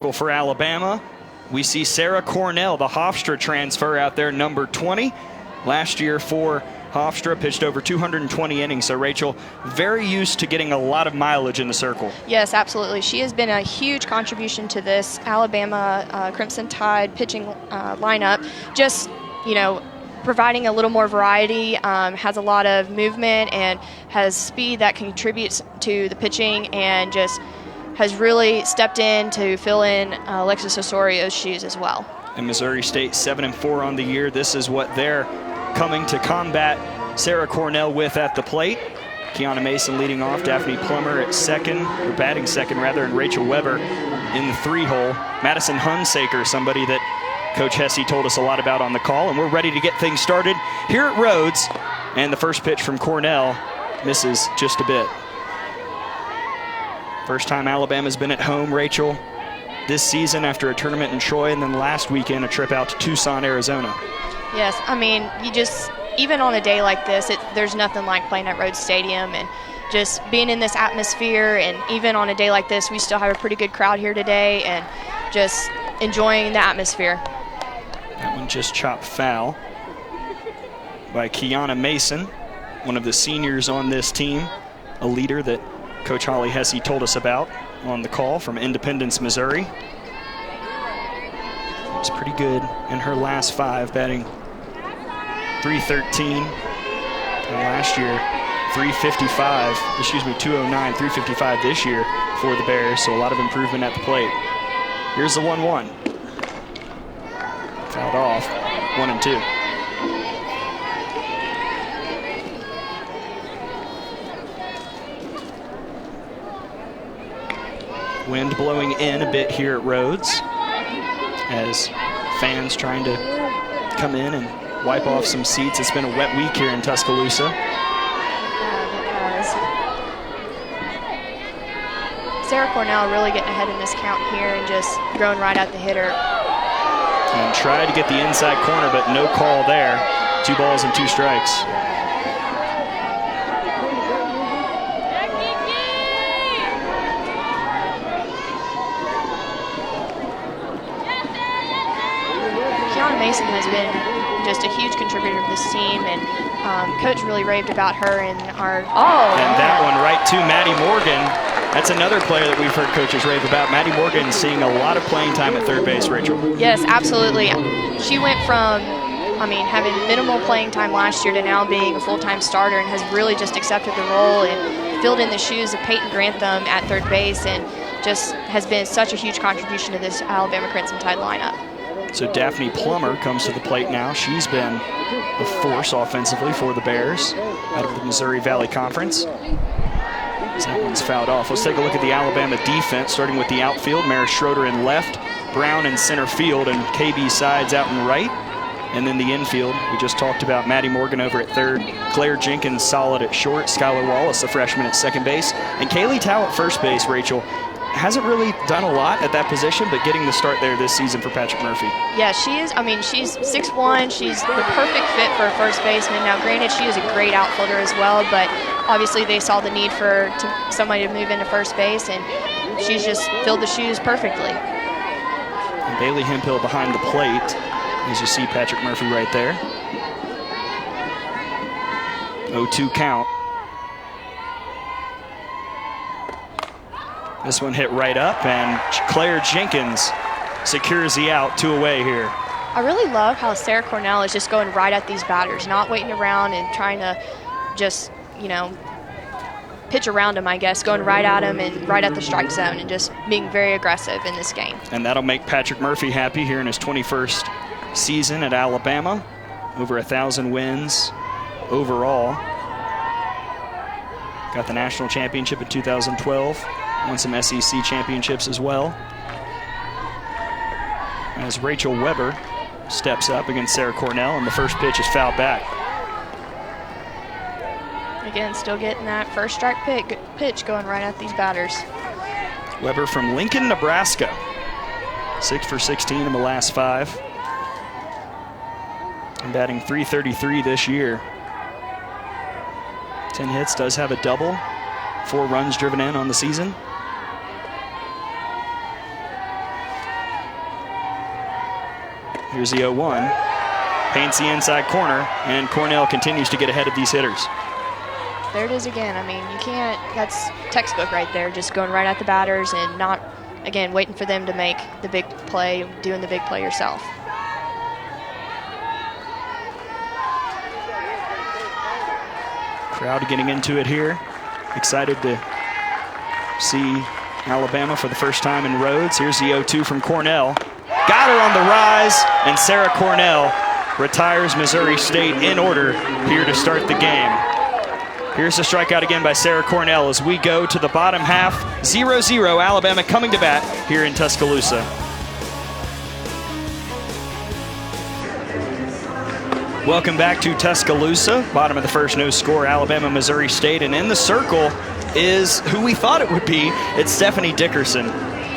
For Alabama, we see Sarah Cornell, the Hofstra transfer out there, number 20. Last year for Hofstra, pitched over 220 innings. So, Rachel, very used to getting a lot of mileage in the circle. Yes, absolutely. She has been a huge contribution to this Alabama Crimson Tide pitching lineup. Just, providing a little more variety, has a lot of movement and has speed that contributes to the pitching, and just has really stepped in to fill in Alexis Osorio's shoes as well. And Missouri State 7-4 on the year. This is what they're coming to combat Sarah Cornell with at the plate. Kiana Mason leading off, Daphne Plummer at second, or batting second rather, and Rachel Weber in the 3-hole. Madison Hunsaker, somebody that Coach Hesse told us a lot about on the call, and we're ready to get things started here at Rhodes. And the first pitch from Cornell misses just a bit. First time Alabama's been at home, Rachel, this season after a tournament in Troy, and then last weekend a trip out to Tucson, Arizona. Yes, I mean, even on a day like this, there's nothing like playing at Rhodes Stadium and just being in this atmosphere. And even on a day like this, we still have a pretty good crowd here today and just enjoying the atmosphere. That one just chopped foul by Kiana Mason, one of the seniors on this team, a leader that Coach Holly Hesse told us about on the call from Independence, Missouri. It's pretty good in her last 5, batting .313. And last year, 209, 355 this year for the Bears, so a lot of improvement at the plate. Here's the 1-1. Fouled off, 1-2. Wind blowing in a bit here at Rhodes as fans trying to come in and wipe off some seats. It's been a wet week here in Tuscaloosa. Sarah Cornell really getting ahead in this count here and just throwing right at the hitter. And tried to get the inside corner, but no call there. 2 balls and 2 strikes. Mason has been just a huge contributor to this team, and Coach really raved about her in our... And that one right to Maddy Morgan. That's another player that we've heard coaches rave about. Maddy Morgan seeing a lot of playing time at third base, Rachel. Yes, absolutely. She went from, having minimal playing time last year to now being a full-time starter, and has really just accepted the role and filled in the shoes of Peyton Grantham at third base, and just has been such a huge contribution to this Alabama Crimson Tide lineup. So Daphne Plummer comes to the plate now. She's been a force offensively for the Bears out of the Missouri Valley Conference. That one's fouled off. Let's take a look at the Alabama defense, starting with the outfield. Maris Schroeder in left, Brown in center field, and KB Sides out in right. And then the infield, we just talked about Maddy Morgan over at third, Claire Jenkins solid at short, Skylar Wallace, the freshman, at second base, and Kaylee Tao at first base, Rachel. Hasn't really done a lot at that position, but getting the start there this season for Patrick Murphy. Yeah, she's 6'1". She's the perfect fit for a first baseman. Now, granted, she is a great outfielder as well, but obviously they saw the need for somebody to move into first base, and she's just filled the shoes perfectly. And Bailey Hemphill behind the plate, as you see Patrick Murphy right there. 0-2 count. This one hit right up, and Claire Jenkins secures the out, 2 away here. I really love how Sarah Cornell is just going right at these batters, not waiting around and trying to just, pitch around them, I guess, going right at them and right at the strike zone and just being very aggressive in this game. And that'll make Patrick Murphy happy here in his 21st season at Alabama. Over 1,000 wins overall. Got the national championship in 2012. Won some SEC championships as well. As Rachel Weber steps up against Sarah Cornell, and the first pitch is fouled back. Again, still getting that first strike pitch going right at these batters. Weber from Lincoln, Nebraska. 6 for 16 in the last 5. And batting .333 this year. 10 hits, does have a double. 4 runs driven in on the season. Here's the 0-1. Paints the inside corner, and Cornell continues to get ahead of these hitters. There it is again. I mean, you can't, that's textbook right there, just going right at the batters and not, again, waiting for them to make the big play, doing the big play yourself. Crowd getting into it here. Excited to see Alabama for the first time in Rhodes. Here's the 0-2 from Cornell. Got her on the rise, and Sarah Cornell retires Missouri State in order here to start the game. Here's the strikeout again by Sarah Cornell as we go to the bottom half. 0-0, Alabama coming to bat here in Tuscaloosa. Welcome back to Tuscaloosa. Bottom of the first, no score, Alabama, Missouri State. And in the circle is who we thought it would be. It's Stephanie Dickerson.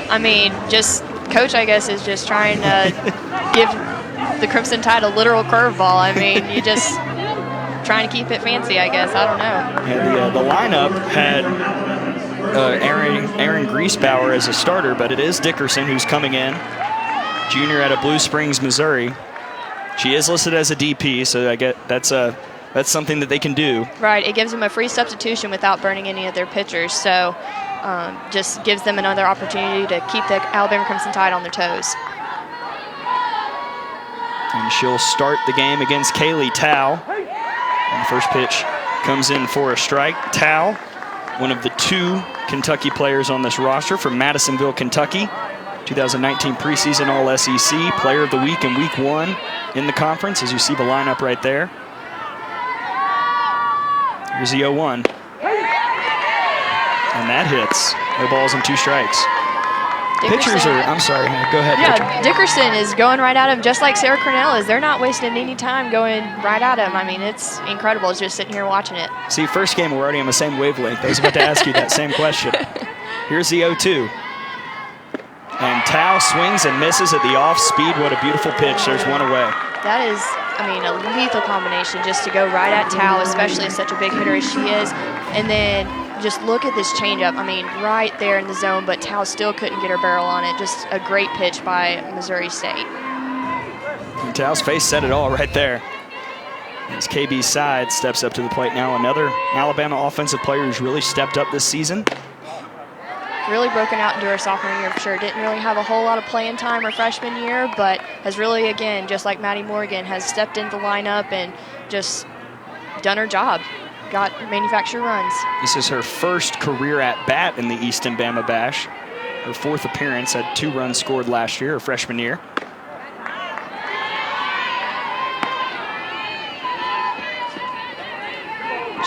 I mean, just Coach, I guess, is just trying to give the Crimson Tide a literal curveball. I mean, you just trying to keep it fancy, I guess. I don't know. Yeah, the lineup had Aaron Griesbauer as a starter, but it is Dickerson who's coming in. Junior out of Blue Springs, Missouri. She is listed as a DP, so I get that's something that they can do. Right. It gives them a free substitution without burning any of their pitchers. So just gives them another opportunity to keep the Alabama Crimson Tide on their toes. And she'll start the game against Kaylee Tao. And the first pitch comes in for a strike. Tao, one of the 2 Kentucky players on this roster from Madisonville, Kentucky. 2019 preseason All-SEC, Player of the Week in Week 1 in the conference, as you see the lineup right there. Here's the 0-1. And that hits. No balls and 2 strikes. Dickerson. Pitchers are, I'm sorry, go ahead. Yeah, pitcher. Dickerson is going right at him just like Sarah Cornell is. They're not wasting any time going right at him. I mean, it's incredible. It's just sitting here watching it. See, first game, we're already on the same wavelength. I was about to ask you that same question. Here's the 0-2. And Tao swings and misses at the off speed. What a beautiful pitch. There's one away. That is, I mean, a lethal combination just to go right at Tao, especially as such a big hitter as she is. And then just look at this changeup. I mean, right there in the zone, but Tao still couldn't get her barrel on it. Just a great pitch by Missouri State. And Tao's face said it all right there. As KB's side steps up to the plate now, another Alabama offensive player who's really stepped up this season. Really broken out into her sophomore year for sure. Didn't really have a whole lot of playing time her freshman year, but has really, again, just like Maddie Morgan, has stepped into the lineup and just done her job. Got manufactured runs. This is her first career at-bat in the Easton Bama Bash. Her 4th appearance, had 2 runs scored last year, her freshman year.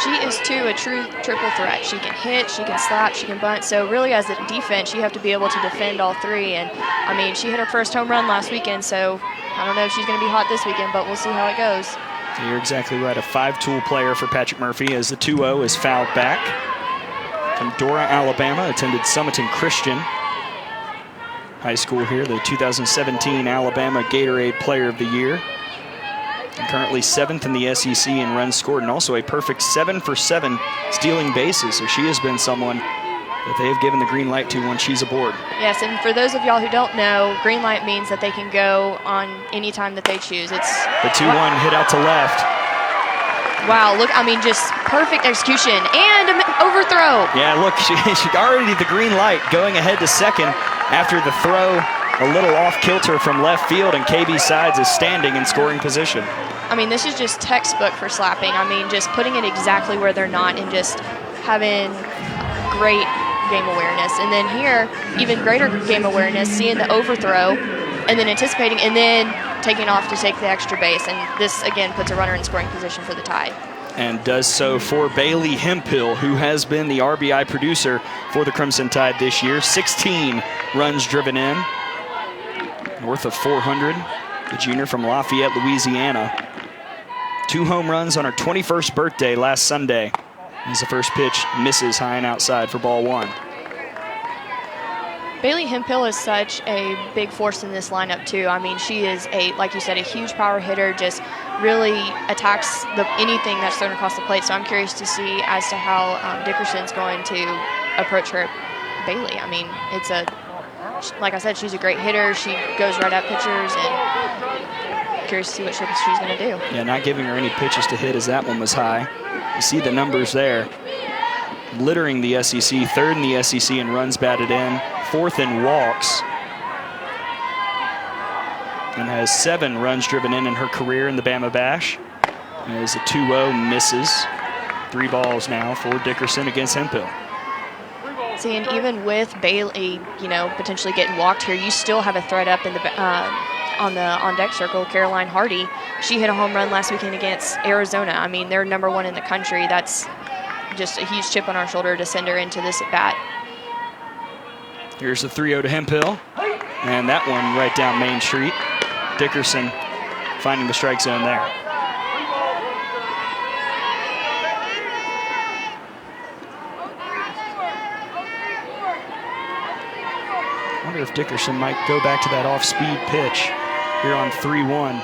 She is, too, a true triple threat. She can hit, she can slap, she can bunt. So really, as a defense, you have to be able to defend all 3. And, I mean, she hit her first home run last weekend, so I don't know if she's going to be hot this weekend, but we'll see how it goes. You're exactly right. A 5-tool player for Patrick Murphy as the 2-0 is fouled back. From Dora, Alabama, attended Summerton Christian High School here, the 2017 Alabama Gatorade Player of the Year. And currently 7th in the SEC in runs scored, and also a perfect 7 for 7 stealing bases. So she has been someone that they have given the green light to once she's aboard. Yes, and for those of y'all who don't know, green light means that they can go on any time that they choose. It's the 2-1 hit out to left. Wow, look, I mean, just perfect execution and an overthrow. Yeah, look, she already the green light going ahead to second after the throw. A little off kilter from left field, and KB Sides is standing in scoring position. I mean, this is just textbook for slapping. I mean, just putting it exactly where they're not and just having great game awareness. And then here, even greater game awareness, seeing the overthrow and then anticipating and then taking off to take the extra base. And this, again, puts a runner in scoring position for the Tide. And does so for Bailey Hemphill, who has been the RBI producer for the Crimson Tide this year. 16 runs driven in. North of 400, the junior from Lafayette, Louisiana. 2 home runs on her 21st birthday last Sunday. As the first pitch misses high and outside for ball 1. Bailey Hemphill is such a big force in this lineup, too. I mean, she is, like you said, a huge power hitter, just really attacks anything that's thrown across the plate. So I'm curious to see as to how Dickerson's going to approach her. Bailey, I mean, it's a like I said, she's a great hitter. She goes right at pitchers, and curious to see what she's going to do. Yeah, not giving her any pitches to hit as that one was high. You see the numbers there. Littering the SEC, third in the SEC in runs batted in, fourth in walks, and has 7 runs driven in her career in the Bama Bash. As a 2-0 misses. 3 balls now for Dickerson against Hemphill. See, and even with Bailey, potentially getting walked here, you still have a threat up in the on deck circle. Caroline Hardy, she hit a home run last weekend against Arizona. I mean, they're #1 in the country. That's just a huge chip on our shoulder to send her into this at bat. Here's the 3-0 to Hemphill, and that one right down Main Street. Dickerson finding the strike zone there. I wonder if Dickerson might go back to that off-speed pitch here on 3-1.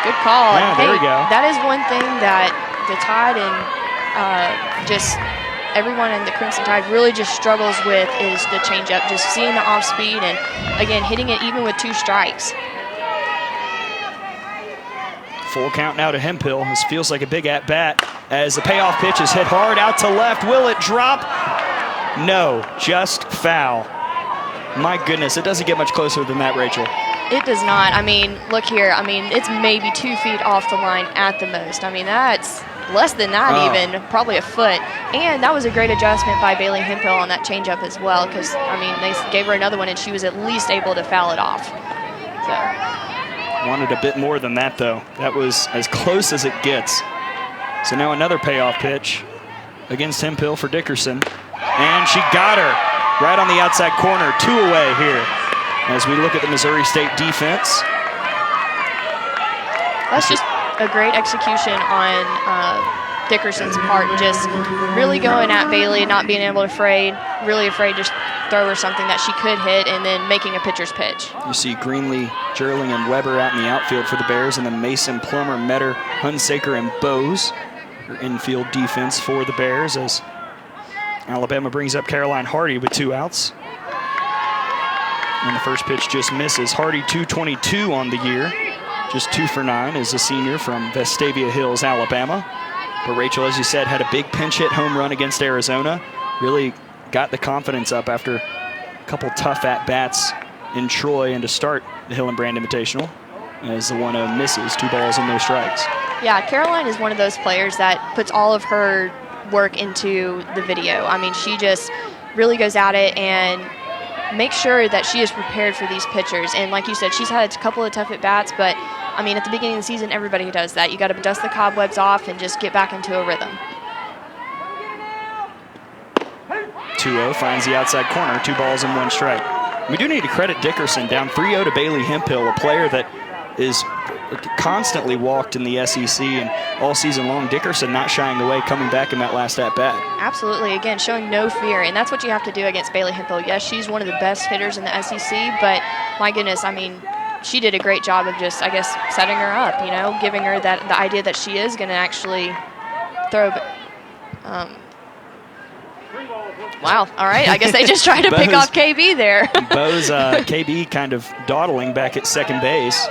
Good call. Yeah, there we go. That is one thing that the Tide and just everyone in the Crimson Tide really just struggles with is the changeup, just seeing the off speed and, again, hitting it even with 2 strikes. Full count now to Hemphill. This feels like a big at-bat as the payoff pitch is hit hard out to left. Will it drop? No, just foul. My goodness, it doesn't get much closer than that, Rachel. It does not. I mean, look here. I mean, it's maybe 2 feet off the line at the most. I mean, that's less than that even, probably a foot. And that was a great adjustment by Bailey Hemphill on that changeup as well because, I mean, they gave her another one and she was at least able to foul it off. So. Wanted a bit more than that, though. That was as close as it gets. So now another payoff pitch against Hemphill for Dickerson. And she got her right on the outside corner. 2 away here as we look at the Missouri State defense. That's just a great execution on Dickerson's part, just really going at Bailey, not being able to really afraid to throw her something that she could hit, and then making a pitcher's pitch. You see Greenlee, Jerling, and Weber out in the outfield for the Bears, and then Mason, Plummer, Metter, Hunsaker, and Bose, her infield defense for the Bears, as Alabama brings up Caroline Hardy with 2 outs. And the first pitch just misses. Hardy 222 on the year. Just 2 for 9 as a senior from Vestavia Hills, Alabama. But Rachel, as you said, had a big pinch hit home run against Arizona. Really got the confidence up after a couple tough at-bats in Troy and to start the Hillenbrand Invitational as the 1-0 misses. 2 balls and no strikes. Yeah, Caroline is one of those players that puts all of her work into the video. I mean, she just really goes at it and make sure that she is prepared for these pitchers. And like you said, she's had a couple of tough at-bats, but I mean, at the beginning of the season, everybody does that. You got to dust the cobwebs off and just get back into a rhythm. 2-0 finds the outside corner, 2 balls and 1 strike. We do need to credit Dickerson, down 3-0 to Bailey Hemphill, a player that is constantly walked in the SEC and all season long. Dickerson not shying away, coming back in that last at-bat. Absolutely, again, showing no fear, and that's what you have to do against Bailey Hemphill. Yes, she's one of the best hitters in the SEC, but my goodness, I mean, she did a great job of just, I guess, setting her up, giving her the idea that she is going to actually throw. Wow, all right, I guess they just tried to pick off KB there. Bose, KB kind of dawdling back at second base.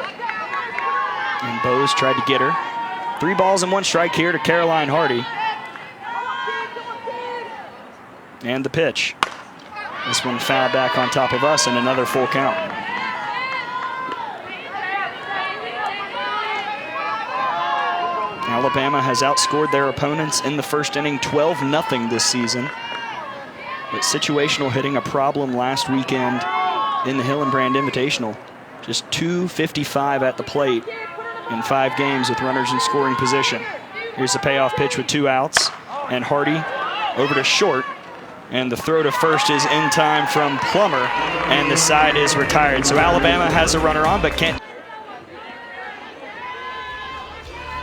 And Bose tried to get her. 3 balls and 1 strike here to Caroline Hardy. And the pitch. This one fouled back on top of us and another full count. Alabama has outscored their opponents in the first inning 12-0 this season. But situational hitting a problem last weekend in the Hillenbrand Invitational. Just .255 at the plate in 5 games with runners in scoring position. Here's the payoff pitch with 2 outs. And Hardy over to short. And the throw to first is in time from Plummer. And the side is retired. So Alabama has a runner on, but can't.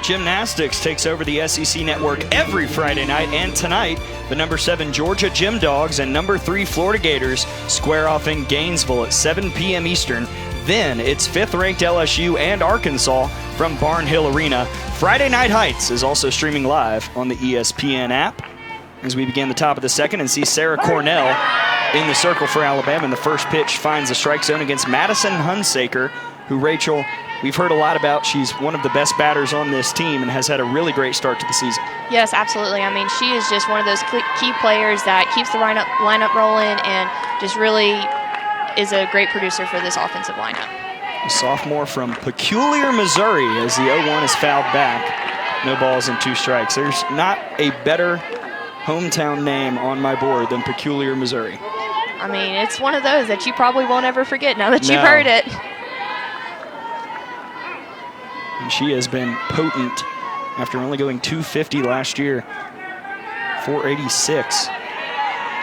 Gymnastics takes over the SEC network every Friday night, and tonight the number 7 Georgia Gym Dogs and number 3 Florida Gators square off in Gainesville at 7 p.m. Eastern. Then it's 5th-ranked LSU and Arkansas from Barnhill Arena. Friday Night Heights is also streaming live on the ESPN app. As we begin the top of the second and see Sarah Cornell in the circle for Alabama, and the first pitch finds the strike zone against Madison Hunsaker, who, Rachel, we've heard a lot about. She's one of the best batters on this team and has had a really great start to the season. Yes, absolutely. I mean, she is just one of those key players that keeps the lineup rolling and just really is a great producer for this offensive lineup. A sophomore from Peculiar, Missouri, as the 0-1 is fouled back. No balls and 2 strikes. There's not a better hometown name on my board than Peculiar, Missouri. I mean, it's one of those that you probably won't ever forget now that you've heard it. And she has been potent after only going 250 last year. 486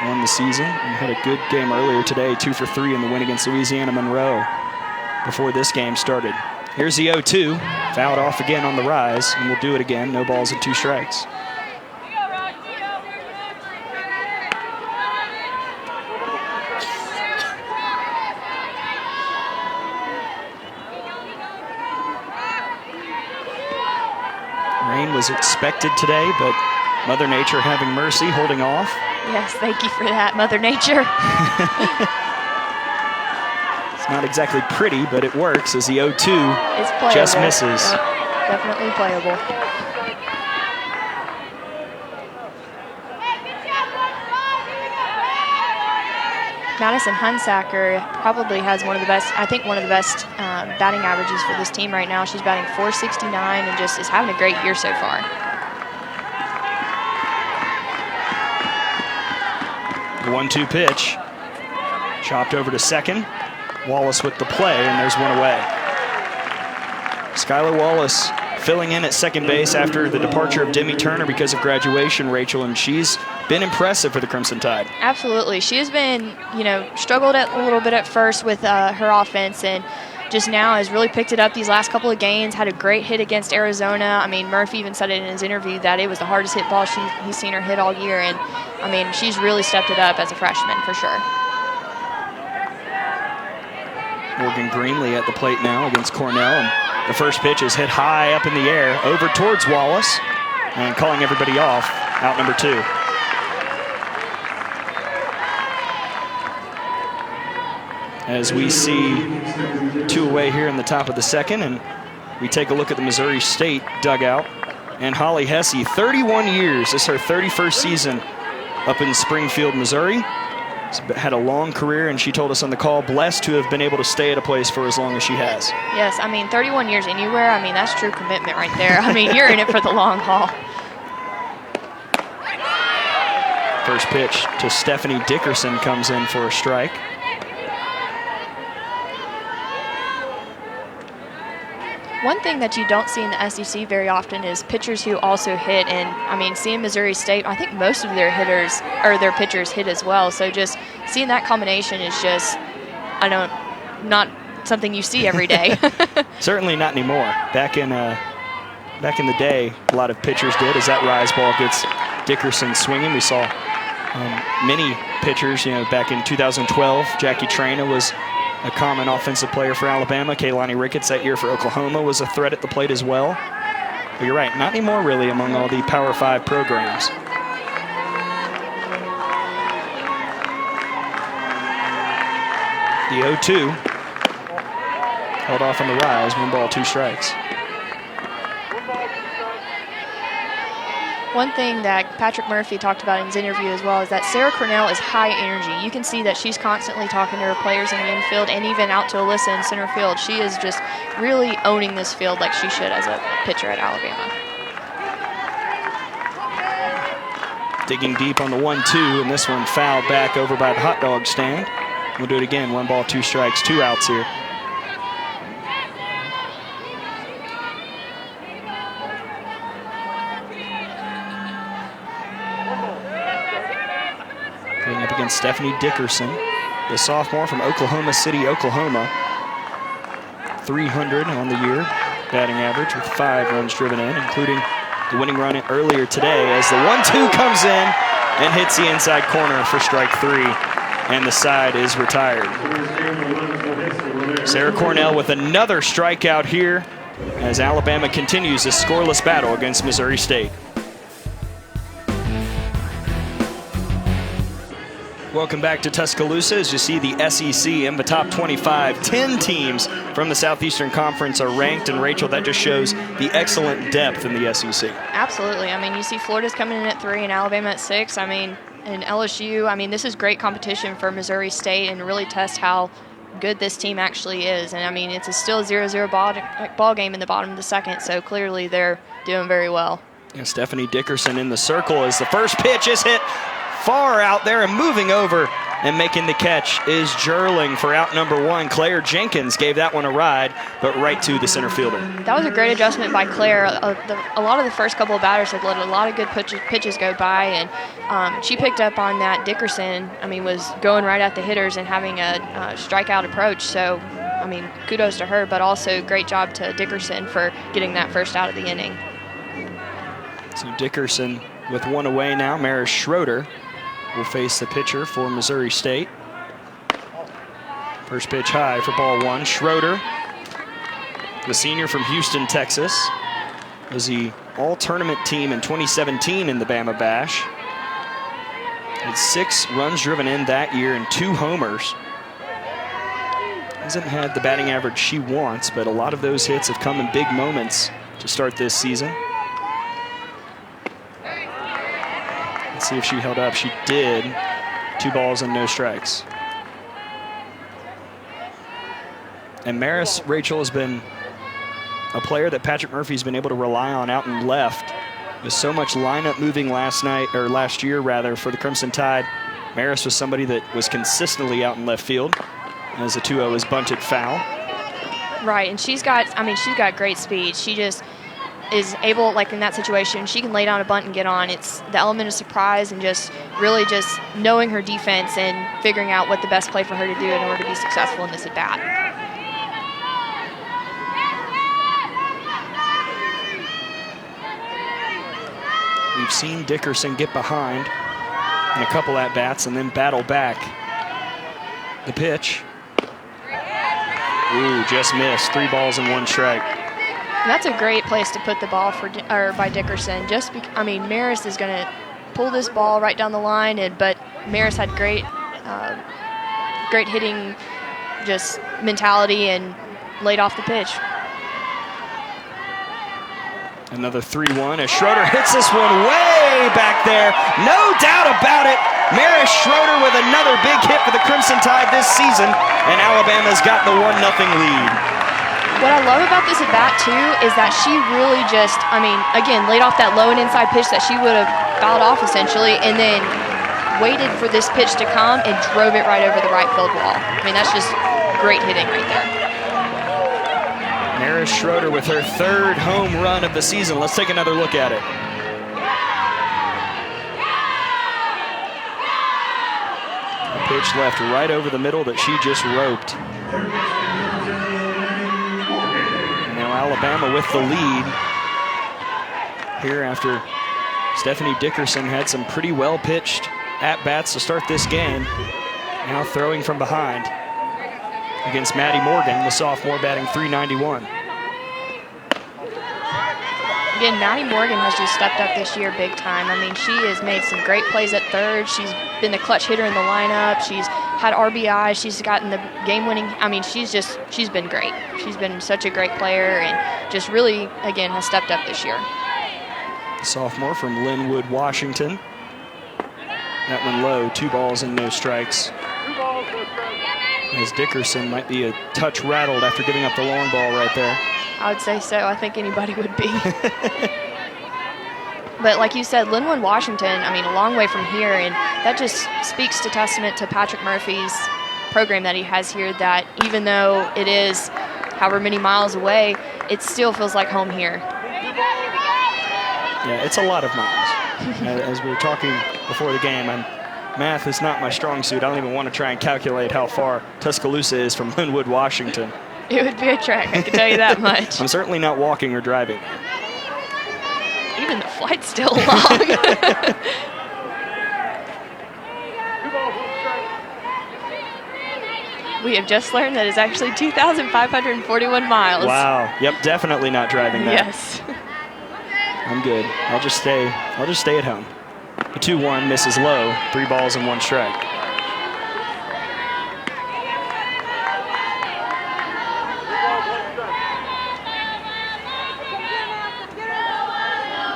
on the season, and had a good game earlier today, 2 for 3 in the win against Louisiana Monroe before this game started. Here's the 0-2, fouled off again on the rise, and we'll do it again. No balls and 2 strikes. Rain was expected today, but Mother Nature having mercy, holding off. Yes, thank you for that, Mother Nature. It's not exactly pretty, but it works as the 0-2 just misses. Yep, definitely playable. Madison Hunsaker probably has one of the best batting averages for this team right now. She's batting .469 and just is having a great year so far. The 1-2 pitch, chopped over to second. Wallace with the play, and there's one away. Skylar Wallace filling in at second base after the departure of Demi Turner because of graduation, Rachel, and she's been impressive for the Crimson Tide. Absolutely. She has been, struggled a little bit at first with her offense, and just now has really picked it up these last couple of games, had a great hit against Arizona. I mean, Murphy even said it in his interview that it was the hardest hit ball he's seen her hit all year, and, I mean, she's really stepped it up as a freshman for sure. Morgan Greenlee at the plate now against Cornell, and the first pitch is hit high up in the air, over towards Wallace, and calling everybody off, out number 2. As we see 2 away here in the top of the second, and we take a look at the Missouri State dugout. And Holly Hesse, 31 years, this is her 31st season up in Springfield, Missouri. She's had a long career, and she told us on the call, blessed to have been able to stay at a place for as long as she has. Yes, I mean, 31 years anywhere, I mean, that's true commitment right there. I mean, you're in it for the long haul. First pitch to Stephanie Dickerson comes in for a strike. One thing that you don't see in the SEC very often is pitchers who also hit, and I mean, seeing Missouri State, I think most of their pitchers hit as well. So just seeing that combination is just, not something you see every day. Certainly not anymore. Back in the day, a lot of pitchers did. As that rise ball gets Dickerson swinging, we saw many pitchers. Back in 2012, Jackie Traina was a common offensive player for Alabama. Kaylani Ricketts that year for Oklahoma was a threat at the plate as well. But you're right, not anymore really among all the Power 5 programs. The 0-2 held off on the rise, 1 ball, 2 strikes. One thing that Patrick Murphy talked about in his interview as well is that Sarah Cornell is high energy. You can see that she's constantly talking to her players in the infield and even out to Alyssa in center field. She is just really owning this field like she should as a pitcher at Alabama. Digging deep on the 1-2, and this one fouled back over by the hot dog stand. We'll do it again, 1 ball, 2 strikes, 2 outs here. Going up against Stephanie Dickerson, the sophomore from Oklahoma City, Oklahoma. 300 on the year, batting average with 5 runs driven in, including the winning run earlier today as the 1-2 comes in and hits the inside corner for strike 3, and the side is retired. Sarah Cornell with another strikeout here as Alabama continues a scoreless battle against Missouri State. Welcome back to Tuscaloosa. As you see the SEC in the top 25, 10 teams from the Southeastern Conference are ranked. And Rachel, that just shows the excellent depth in the SEC. Absolutely. I mean, you see Florida's coming in at 3 and Alabama at 6. I mean, and LSU, I mean, this is great competition for Missouri State and really test how good this team actually is. And, I mean, it's still a 0-0 ball game in the bottom of the second, so clearly they're doing very well. Yeah, Stephanie Dickerson in the circle as the first pitch is hit far out there, and moving over and making the catch is Jerling for out number 1. Claire Jenkins gave that one a ride, but right to the center fielder. That was a great adjustment by Claire. A lot of the first couple of batters had let a lot of good pitches go by, and she picked up on that. Dickerson, I mean, was going right at the hitters and having a strikeout approach. So, I mean, kudos to her, but also great job to Dickerson for getting that first out of the inning. So Dickerson with one away now. Maris Schroeder will face the pitcher for Missouri State. First pitch high for ball 1. Schroeder, the senior from Houston, Texas, was the all-tournament team in 2017 in the Bama Bash. Had 6 runs driven in that year and 2 homers. Hasn't had the batting average she wants, but a lot of those hits have come in big moments to start this season. Let's see if she held up. She did. 2 balls and no strikes. And Maris, Rachel, has been a player that Patrick Murphy's been able to rely on out and left. With so much lineup moving last year for the Crimson Tide, Maris was somebody that was consistently out in left field as the 2-0 is bunted foul. Right, and she's got great speed. She just is able, like in that situation, she can lay down a bunt and get on. It's the element of surprise and just really just knowing her defense and figuring out what the best play for her to do in order to be successful in this at-bat. We've seen Dickerson get behind in a couple at-bats and then battle back. The pitch. Ooh, just missed. 3 balls and 1 strike. And that's a great place to put the ball by Dickerson. I mean, Maris is going to pull this ball right down the line, but Maris had great hitting, just mentality, and laid off the pitch. Another 3-1 as Schroeder hits this one way back there. No doubt about it. Maris Schroeder with another big hit for the Crimson Tide this season, and Alabama's got the 1-0 lead. What I love about this at-bat, too, is that she really just, I mean, again, laid off that low and inside pitch that she would have fouled off, essentially, and then waited for this pitch to come and drove it right over the right field wall. I mean, that's just great hitting right there. Maris Schroeder with her 3rd home run of the season. Let's take another look at it. A pitch left right over the middle that she just roped. Alabama with the lead here after Stephanie Dickerson had some pretty well-pitched at-bats to start this game. Now throwing from behind against Maddy Morgan, the sophomore, batting .391. Again, Maddy Morgan has just stepped up this year big time. I mean, she has made some great plays at third. She's been the clutch hitter in the lineup. She's had RBI. She's gotten the game-winning. I mean, she's been great. She's been such a great player and just really, again, has stepped up this year. Sophomore from Linwood, Washington. That one low, 2 balls and no strikes. As Dickerson might be a touch rattled after giving up the long ball right there. I would say so. I think anybody would be. But like you said, Linwood, Washington, I mean, a long way from here, and that just speaks to testament to Patrick Murphy's program that he has here, that even though it is however many miles away, it still feels like home here. Yeah, it's a lot of miles. As we were talking before the game, math is not my strong suit. I don't even want to try and calculate how far Tuscaloosa is from Linwood, Washington. It would be a trek, I can tell you that much. I'm certainly not walking or driving. Even the flight's still long. We have just learned that it's actually 2,541 miles. Wow. Yep, definitely not driving that. Yes. I'm good. I'll just stay at home. The 2-1 misses low. 3 balls and 1 strike.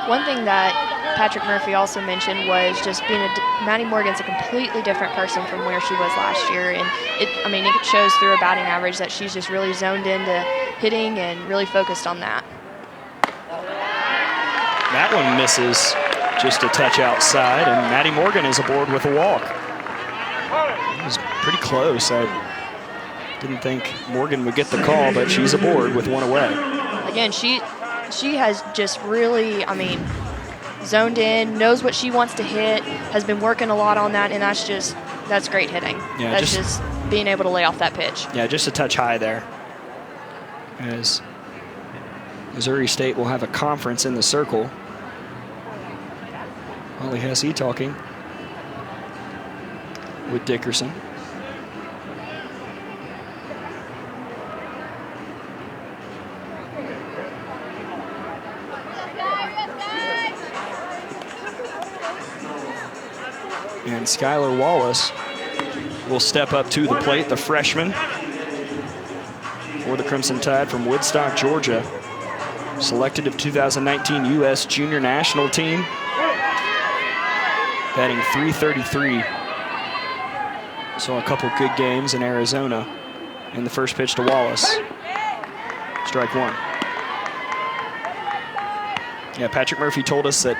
One thing that Patrick Murphy also mentioned was just being Maddie Morgan's a completely different person from where she was last year, and it shows through her batting average that she's just really zoned into hitting and really focused on that. That one misses just a touch outside, and Maddy Morgan is aboard with a walk. It was pretty close. I didn't think Morgan would get the call, but she's aboard with one away. Again, she has just really, zoned in, knows what she wants to hit, has been working a lot on that, and that's great hitting. Yeah, that's just being able to lay off that pitch. Yeah, just a touch high there. As Missouri State will have a conference in the circle. Holly Hesse talking with Dickerson. And Skylar Wallace will step up to the plate, the freshman for the Crimson Tide from Woodstock, Georgia. Selected of 2019 U.S. Junior National Team. Batting .333. Saw a couple good games in Arizona. And the first pitch to Wallace. Strike one. Yeah, Patrick Murphy told us that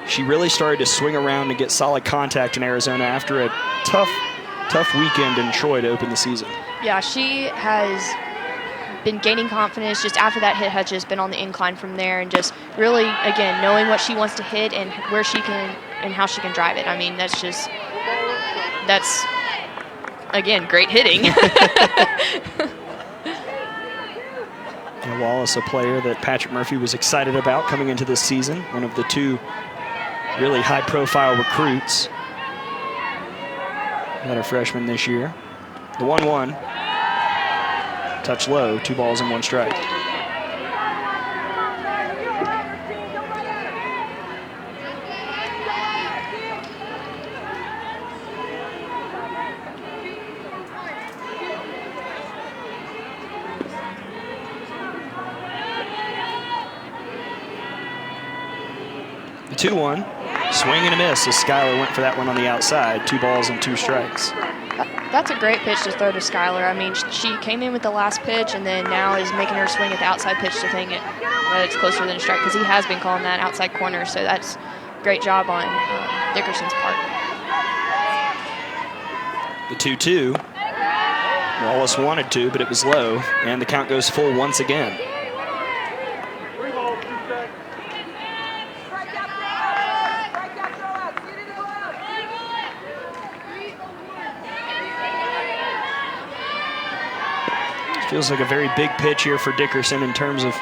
she really started to swing around and get solid contact in Arizona after a tough weekend in Troy to open the season. Yeah, she has been gaining confidence just after that hit, has just been on the incline from there, and just really, again, knowing what she wants to hit and where she can and how she can drive it. That's again, great hitting. And Wallace, a player that Patrick Murphy was excited about coming into this season, one of the two really high-profile recruits that are freshmen this year. The 1-1, touch low, 2 balls and 1 strike. The 2-1. Swing and a miss as Skylar went for that one on the outside. 2 balls and 2 strikes. That's a great pitch to throw to Skylar. She came in with the last pitch and then now is making her swing at the outside pitch to think that it's closer than a strike, because he has been calling that outside corner. So that's great job on Dickerson's part. The 2-2. Wallace wanted to, but it was low, and the count goes full once again. Feels like a very big pitch here for Dickerson in terms of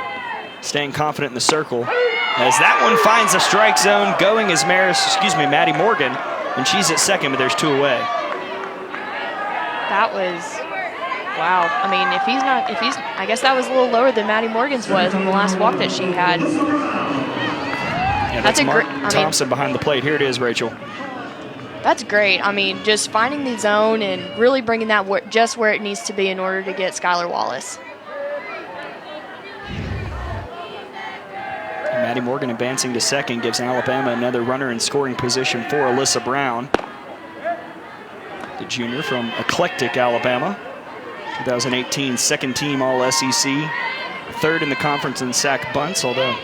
staying confident in the circle. As that one finds the strike zone, going is Maddy Morgan, and she's at second, but there's 2 away. That was, wow. I guess that was a little lower than Maddie Morgan's was on the last walk that she had. Yeah, that's Mark Thompson behind the plate. Here it is, Rachel. That's great. Just finding the zone and really bringing that just where it needs to be in order to get Skylar Wallace. And Maddy Morgan advancing to second gives Alabama another runner in scoring position for Alyssa Brown, the junior from Eclectic, Alabama. 2018 second team All-SEC, third in the conference in sack bunts, although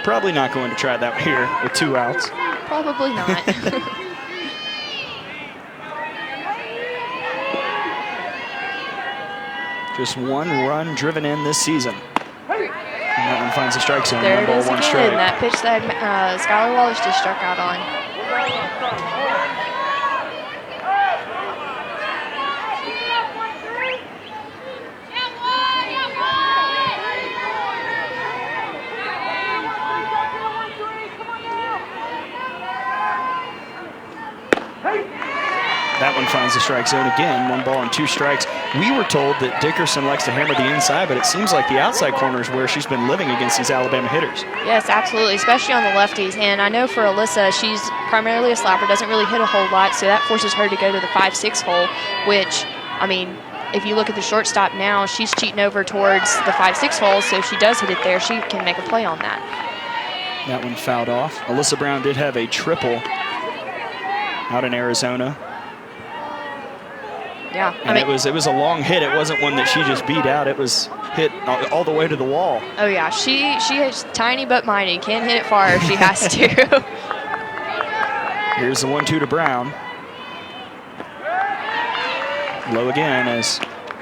probably not going to try that here with 2 outs. Probably not. Just 1 run driven in this season. And that one finds the strike zone. There 1 ball, 1 strike. That pitch that Skylar Wallace just struck out on. That one finds the strike zone again. 1 ball and 2 strikes. We were told that Dickerson likes to hammer the inside, but it seems like the outside corner is where she's been living against these Alabama hitters. Yes, absolutely, especially on the lefties. And I know for Alyssa, she's primarily a slapper, doesn't really hit a whole lot, so that forces her to go to the 5-6 hole, which, if you look at the shortstop now, she's cheating over towards the 5-6 hole, so if she does hit it there, she can make a play on that. That one fouled off. Alyssa Brown did have a triple out in Arizona. Yeah, And it was a long hit. It wasn't one that she just beat out. It was hit all the way to the wall. Oh yeah, she is tiny but mighty. Can't hit it far if she has to. Here's the 1-2 to Brown. Low again as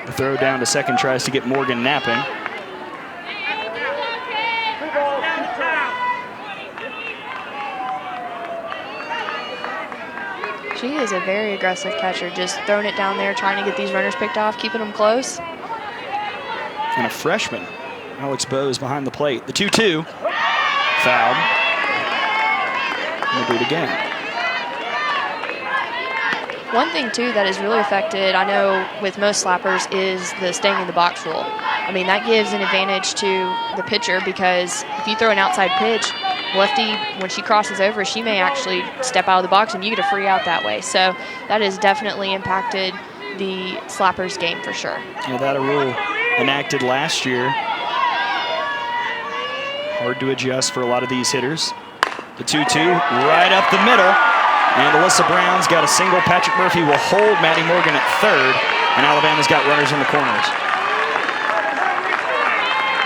the throw down to second tries to get Morgan napping. She is a very aggressive catcher, just throwing it down there, trying to get these runners picked off, keeping them close. And a freshman, Alex Bowes, behind the plate. The 2-2, fouled. We'll do it again. One thing, too, that has really affected, I know, with most slappers is the staying in the box rule. I mean, that gives an advantage to the pitcher because if you throw an outside pitch, lefty, when she crosses over, she may actually step out of the box and you get a free out that way. So that has definitely impacted the slappers game for sure. Yeah, that a rule enacted last year. Hard to adjust for a lot of these hitters. The 2-2 right up the middle. And Alyssa Brown's got a single. Patrick Murphy will hold Maddie Morgan at third. And Alabama's got runners in the corners.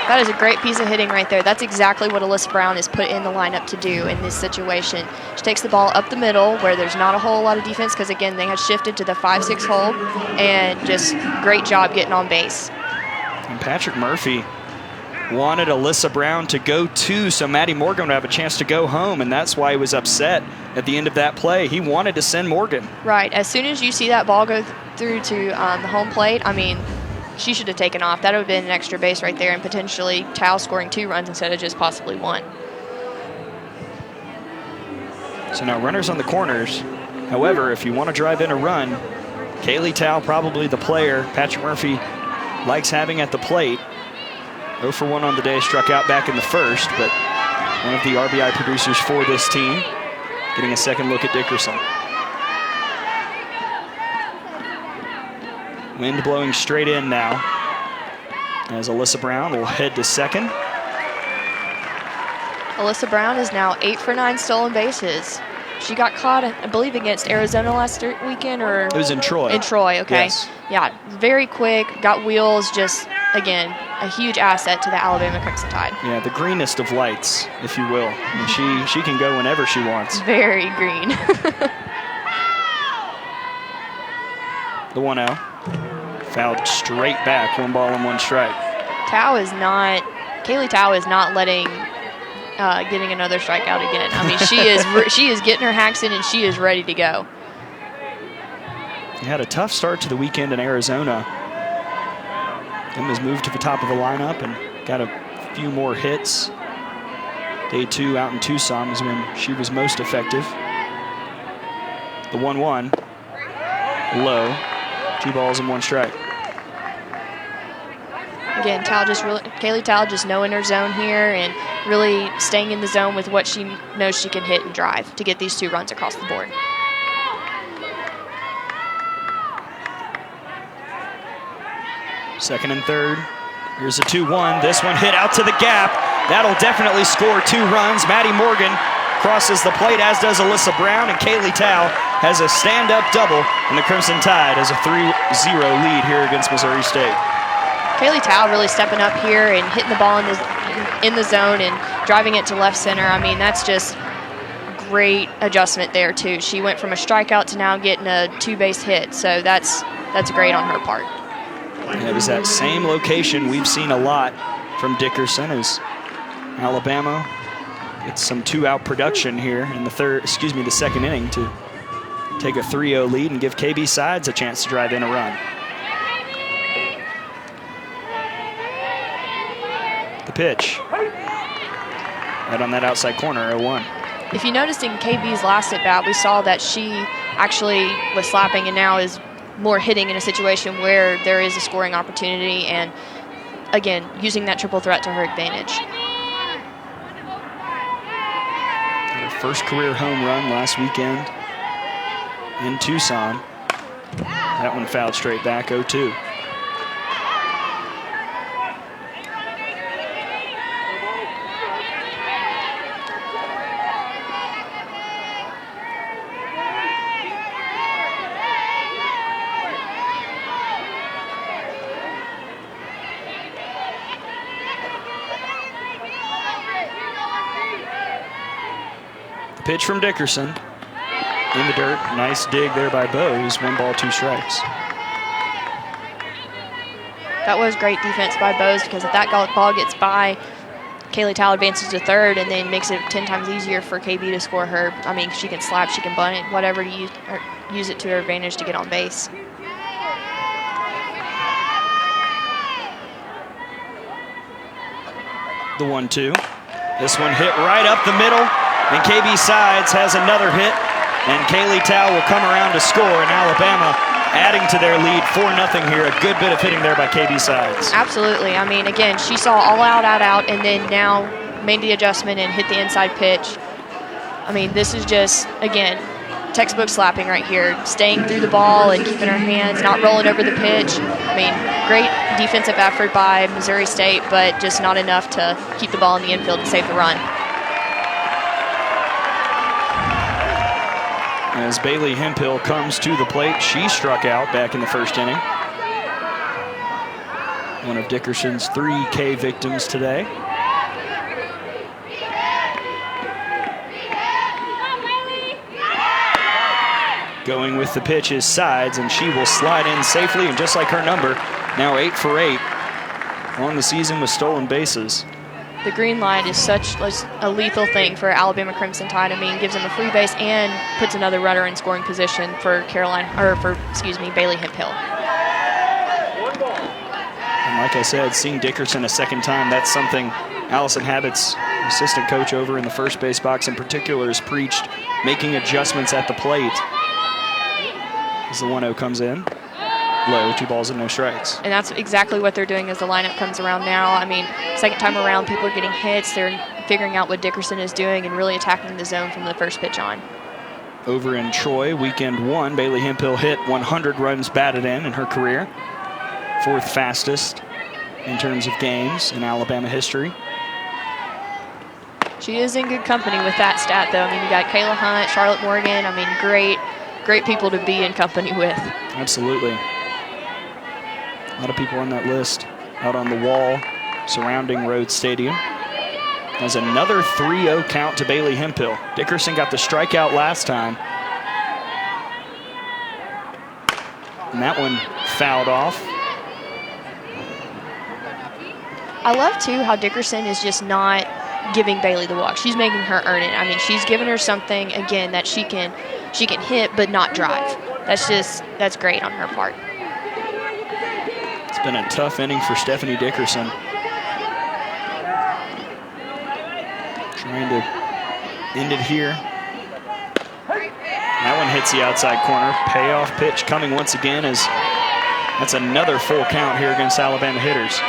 That is a great piece of hitting right there. That's exactly what Alyssa Brown is put in the lineup to do in this situation. She takes the ball up the middle where there's not a whole lot of defense because, again, they had shifted to the 5-6 hole, and just great job getting on base. And Patrick Murphy wanted Alyssa Brown to go too, so Maddie Morgan would have a chance to go home, and that's why he was upset at the end of that play. He wanted to send Morgan. Right. As soon as you see that ball go through to the home plate, I mean, she should have taken off. That would have been an extra base right there and potentially Tao scoring 2 runs instead of just possibly 1. So now runners on the corners. However, if you want to drive in a run, Kaylee Tao probably the player Patrick Murphy likes having at the plate. 0 for 1 on the day, struck out back in the first, but one of the RBI producers for this team. Getting a second look at Dickerson. Wind blowing straight in now as Alyssa Brown will head to second. Alyssa Brown is now 8 for 9 stolen bases. She got caught, I believe, against Arizona last weekend, or it was in Troy. In Troy, okay. Yes. Yeah, very quick, got wheels, just, again, a huge asset to the Alabama Crimson Tide. Yeah, the greenest of lights, if you will. And she can go whenever she wants. Very green. The 1-0. Fouled straight back, 1 ball and 1 strike. Kaylee Tao is not letting getting another strikeout again. I mean, she is getting her hacks in and she is ready to go. He had a tough start to the weekend in Arizona. Then was moved to the top of the lineup and got a few more hits. Day 2 out in Tucson was when she was most effective. The 1-1, low, 2 balls and 1 strike. Again, Kaylee Tao just knowing her zone here and really staying in the zone with what she knows she can hit and drive to get these 2 runs across the board. Second and third. Here's a 2-1. This one hit out to the gap. That'll definitely score 2 runs. Maddie Morgan crosses the plate, as does Alyssa Brown, and Kaylee Tao has a stand-up double, and the Crimson Tide has a 3-0 lead here against Missouri State. Kaylee Tao really stepping up here and hitting the ball in the zone and driving it to left center. I mean, that's just great adjustment there too. She went from a strikeout to now getting a 2-base hit, so that's great on her part. And it was that same location we've seen a lot from Dickerson as Alabama gets some 2-out production here in the second inning to take a 3-0 lead and give KB Sides a chance to drive in a run. The pitch. Right on that outside corner, 0-1. If you noticed in KB's last at-bat, we saw that she actually was slapping and now is more hitting in a situation where there is a scoring opportunity and, again, using that triple threat to her advantage. Her first career home run last weekend in Tucson. That one fouled straight back, 0-2. Pitch from Dickerson. In the dirt. Nice dig there by Bose. 1 ball, 2 strikes. That was great defense by Bose, because if that ball gets by, Kayla Towle advances to third and then makes it 10 times easier for KB to score her. I mean, she can slap, she can bunt it, whatever to use it to her advantage to get on base. The 1-2. This one hit right up the middle, and KB Sides has another hit, and Kayla Towle will come around to score, and Alabama adding to their lead 4-0 here. A good bit of hitting there by KB Sides. Absolutely. I mean, again, she saw all out, and then now made the adjustment and hit the inside pitch. I mean, this is just, again, textbook slapping right here. Staying through the ball and keeping her hands, not rolling over the pitch. I mean, great defensive effort by Missouri State, but just not enough to keep the ball in the infield and save the run. As Bailey Hemphill comes to the plate, she struck out back in the first inning. One of Dickerson's 3 K victims today. Going with the pitch is Sides, and she will slide in safely, and just like her number, now 8 for 8 on the season with stolen bases. The green light is such a lethal thing for Alabama Crimson Tide. I mean, gives them a free base and puts another runner in scoring position for Bailey Hemphill. And like I said, seeing Dickerson a second time, that's something Allison Habbett's assistant coach over in the first base box in particular has preached, making adjustments at the plate. As the 1-0 comes in. Low, 2 balls and no strikes. And that's exactly what they're doing as the lineup comes around now. I mean, second time around, people are getting hits. They're figuring out what Dickerson is doing and really attacking the zone from the first pitch on. Over in Troy, weekend 1, Bailey Hemphill hit 100 runs batted in her career. 4th fastest in terms of games in Alabama history. She is in good company with that stat, though. I mean, you got Kayla Hunt, Charlotte Morgan. I mean, great people to be in company with. Absolutely. A lot of people on that list out on the wall surrounding Rhodes Stadium. There's another 3-0 count to Bailey Hemphill. Dickerson got the strikeout last time. And that one fouled off. I love, too, how Dickerson is just not giving Bailey the walk. She's making her earn it. I mean, she's giving her something, again, that she can hit but not drive. That's great on her part. It's been a tough inning for Stephanie Dickerson. Trying to end it here. That one hits the outside corner. Payoff pitch coming once again, as that's another full count here against Alabama hitters.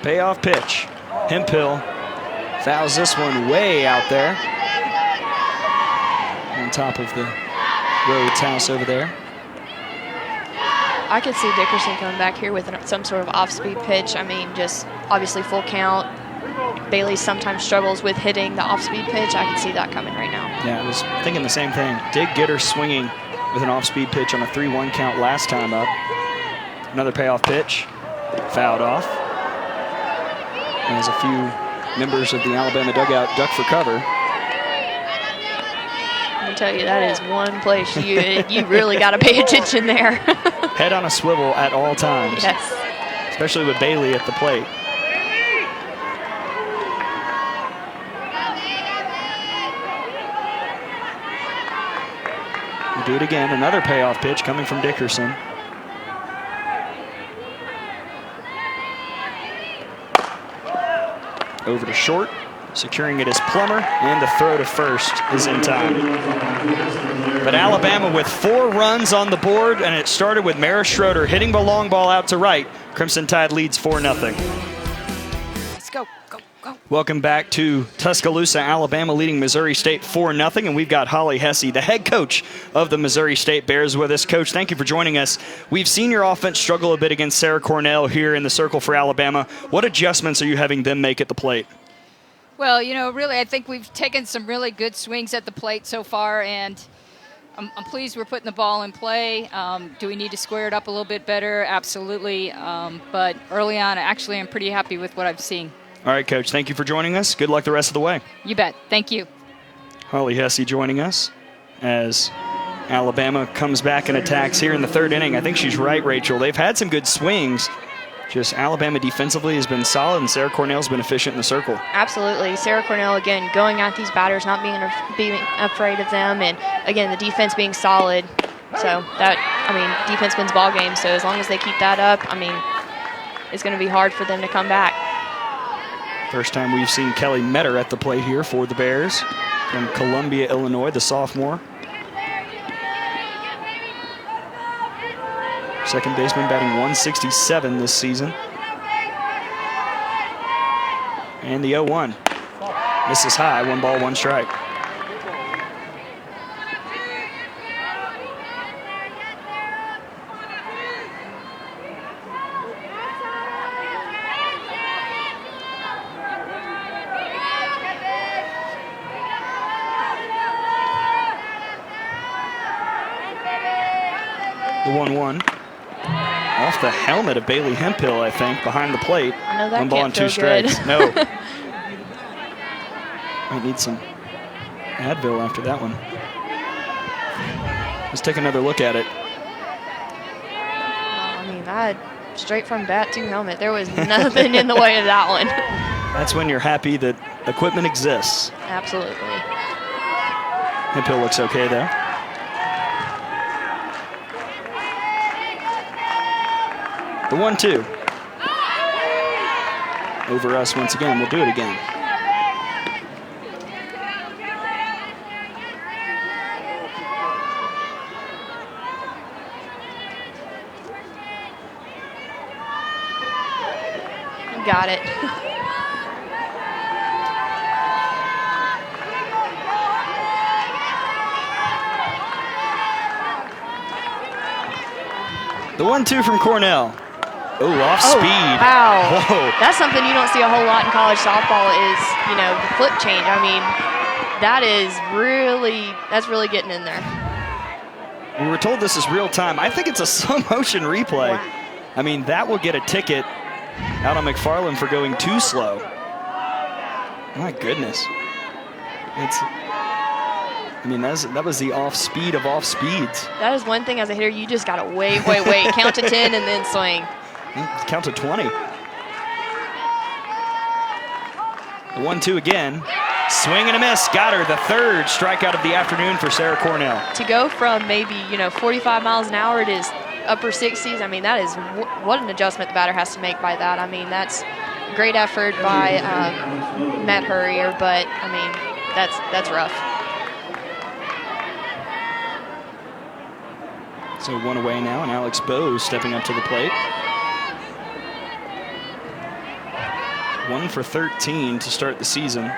Payoff pitch. Hemphill fouls this one way out there. On top of the Rhodes house over there. I could see Dickerson coming back here with some sort of off-speed pitch. I mean, just obviously full count. Bailey sometimes struggles with hitting the off-speed pitch. I can see that coming right now. Yeah, I was thinking the same thing. Did get her swinging with an off-speed pitch on a 3-1 count last time up. Another payoff pitch. Fouled off. As a few members of the Alabama dugout duck for cover. I can tell you, that is one place you really got to pay attention there. Head on a swivel at all times. Yes. Especially with Bailey at the plate. We'll do it again. Another payoff pitch coming from Dickerson. Over to short, securing it is Plummer, and the throw to first is in time. But Alabama with 4 runs on the board, and it started with Mara Schroeder hitting the long ball out to right. Crimson Tide leads 4-0. Let's go. Welcome back to Tuscaloosa, Alabama, leading Missouri State 4-0, and we've got Holly Hesse, the head coach of the Missouri State Bears, with us. Coach, thank you for joining us. We've seen your offense struggle a bit against Sarah Cornell here in the circle for Alabama. What adjustments are you having them make at the plate? Well, you know, really, I think we've taken some really good swings at the plate so far, and I'm pleased we're putting the ball in play. Do we need to square it up a little bit better? Absolutely. But early on, actually, I'm pretty happy with what I've seen. All right, Coach, thank you for joining us. Good luck the rest of the way. You bet. Thank you. Holly Hesse joining us as Alabama comes back and attacks here in the third inning. I think she's right, Rachel. They've had some good swings. Just Alabama defensively has been solid, and Sarah Cornell's been efficient in the circle. Absolutely. Sarah Cornell, again, going at these batters, not being afraid of them, and, again, the defense being solid. So that, I mean, defense wins ball games, so as long as they keep that up, I mean, it's going to be hard for them to come back. First time we've seen Kelly Metter at the plate here for the Bears from Columbia, Illinois, the sophomore. Second baseman batting 167 this season. And the 0-1. This is high, 1 ball, 1 strike. The 1-1. Off the helmet of Bailey Hemphill, I think, behind the plate. I know that 1 ball can't and 2 feel strikes. good. No. Might need some Advil after that one. Let's take another look at it. I mean, that straight from bat to helmet. There was nothing in the way of that one. That's when you're happy that equipment exists. Absolutely. Hemphill looks okay, though. The 1-2. Over us once again. We'll do it again. Got it. The 1-2 from Cornell. Oh, off speed. Wow. Whoa. That's something you don't see a whole lot in college softball is, you know, the flip change. I mean, that's really getting in there. We were told this is real time. I think it's a slow motion replay. Wow. I mean, that will get a ticket out on McFarland for going too slow. My goodness. That was the off speed of off speeds. That is one thing as a hitter, you just got to wait. Count to 10 and then swing. Count to 20. The 1-2 again. Swing and a miss. Got her. The third strikeout of the afternoon for Sarah Cornell. To go from maybe, 45 miles an hour to upper 60s, I mean, that is what an adjustment the batter has to make by that. I mean, that's great effort by Matt Hurrier, but, I mean, that's rough. So 1 away now, and Alex Bowes stepping up to the plate. 1 for 13 to start the season. And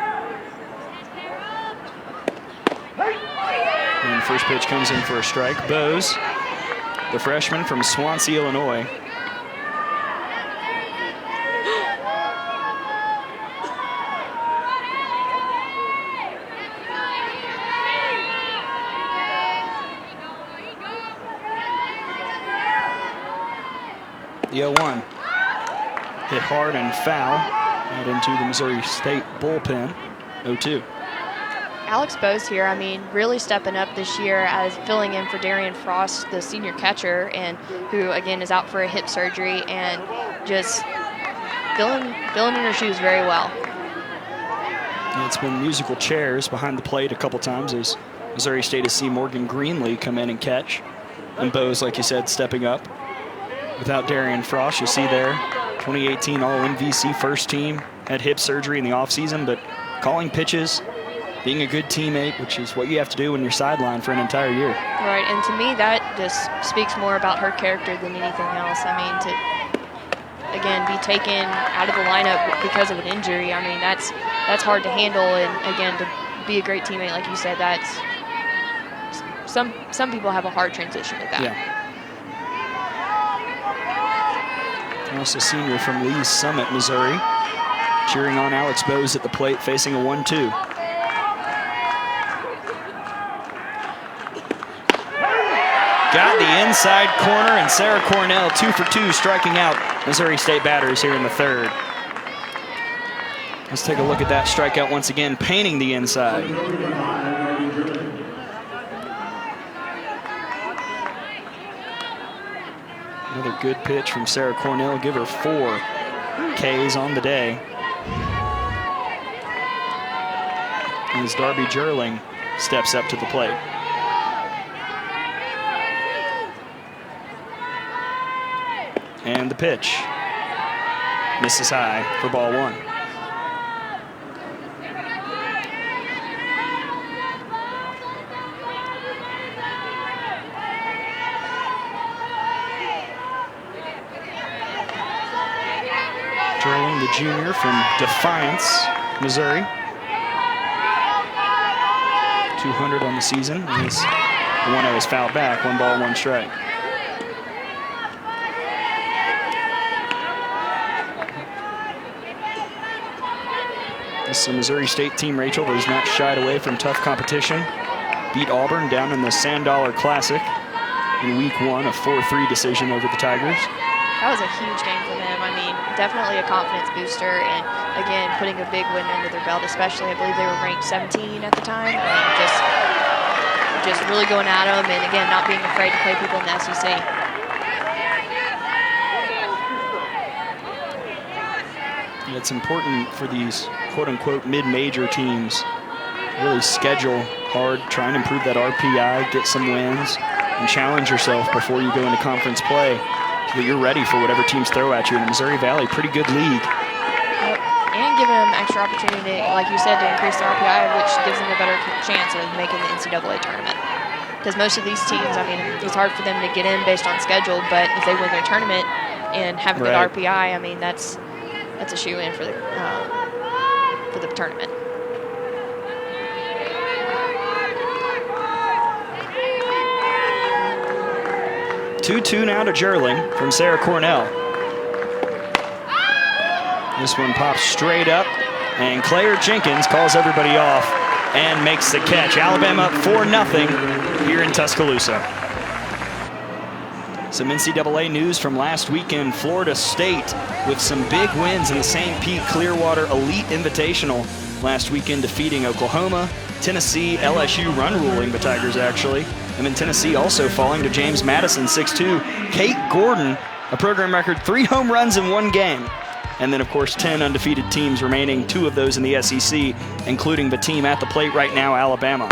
the first pitch comes in for a strike. Bowes, the freshman from Swansea, Illinois. The 0-1. Hit hard and foul out into the Missouri State bullpen. 0-2. Alex Bowes here, I mean, really stepping up this year as filling in for Darian Frost, the senior catcher, and who, again, is out for a hip surgery, and just filling in her shoes very well. And it's been musical chairs behind the plate a couple times as Missouri State has seen Morgan Greenlee come in and catch. And Bowes, like you said, stepping up. Without Darian Frost, you see there, 2018 All-MVC first team, had hip surgery in the offseason, but calling pitches, being a good teammate, which is what you have to do when you're sidelined for an entire year. Right, and to me, that just speaks more about her character than anything else. I mean, to, again, be taken out of the lineup because of an injury, I mean, that's hard to handle, and, again, to be a great teammate, like you said, that's some people have a hard transition with that. Yeah. Also senior from Lee's Summit, Missouri. cheering on Alex Bose at the plate, facing a 1-2. Got the inside corner, and Sarah Cornell 2 for 2, striking out Missouri State batters here in the third. Let's take a look at that strikeout once again, painting the inside. Another good pitch from Sarah Cornell. Give her 4 Ks on the day. As Darby Jerling steps up to the plate. And the pitch misses high for ball 1. Jerling, the junior from Defiance, Missouri. 200 on the season. He's the one that was fouled back. 1 ball, 1 strike. This is a Missouri State team, Rachel, that has not shied away from tough competition. Beat Auburn down in the Sand Dollar Classic in week 1, a 4-3 decision over the Tigers. That was a huge game for them. I mean, definitely a confidence booster, and again, putting a big win under their belt, especially, I believe they were ranked 17 at the time. I mean, just really going at them, and again, not being afraid to play people in the SEC. It's important for these quote-unquote mid-major teams to really schedule hard, try and improve that RPI, get some wins, and challenge yourself before you go into conference play so that you're ready for whatever teams throw at you. In the Missouri Valley, pretty good league. Yep. And giving them extra opportunity, like you said, to increase their RPI, which gives them a better chance of making the NCAA tournament. Because most of these teams, I mean, it's hard for them to get in based on schedule, but if they win their tournament and have a good RPI, I mean, that's a shoe-in for the tournament. Two now to Jerling from Sarah Cornell. This one pops straight up, and Claire Jenkins calls everybody off and makes the catch. Alabama up 4-0 here in Tuscaloosa. Some NCAA news from last weekend. Florida State with some big wins in the St. Pete Clearwater Elite Invitational last weekend, defeating Oklahoma, Tennessee, LSU run ruling the Tigers actually, and then Tennessee also falling to James Madison 6-2. Kate Gordon, a program record 3 home runs in 1 game. And then, of course, 10 undefeated teams remaining, 2 of those in the SEC, including the team at the plate right now, Alabama.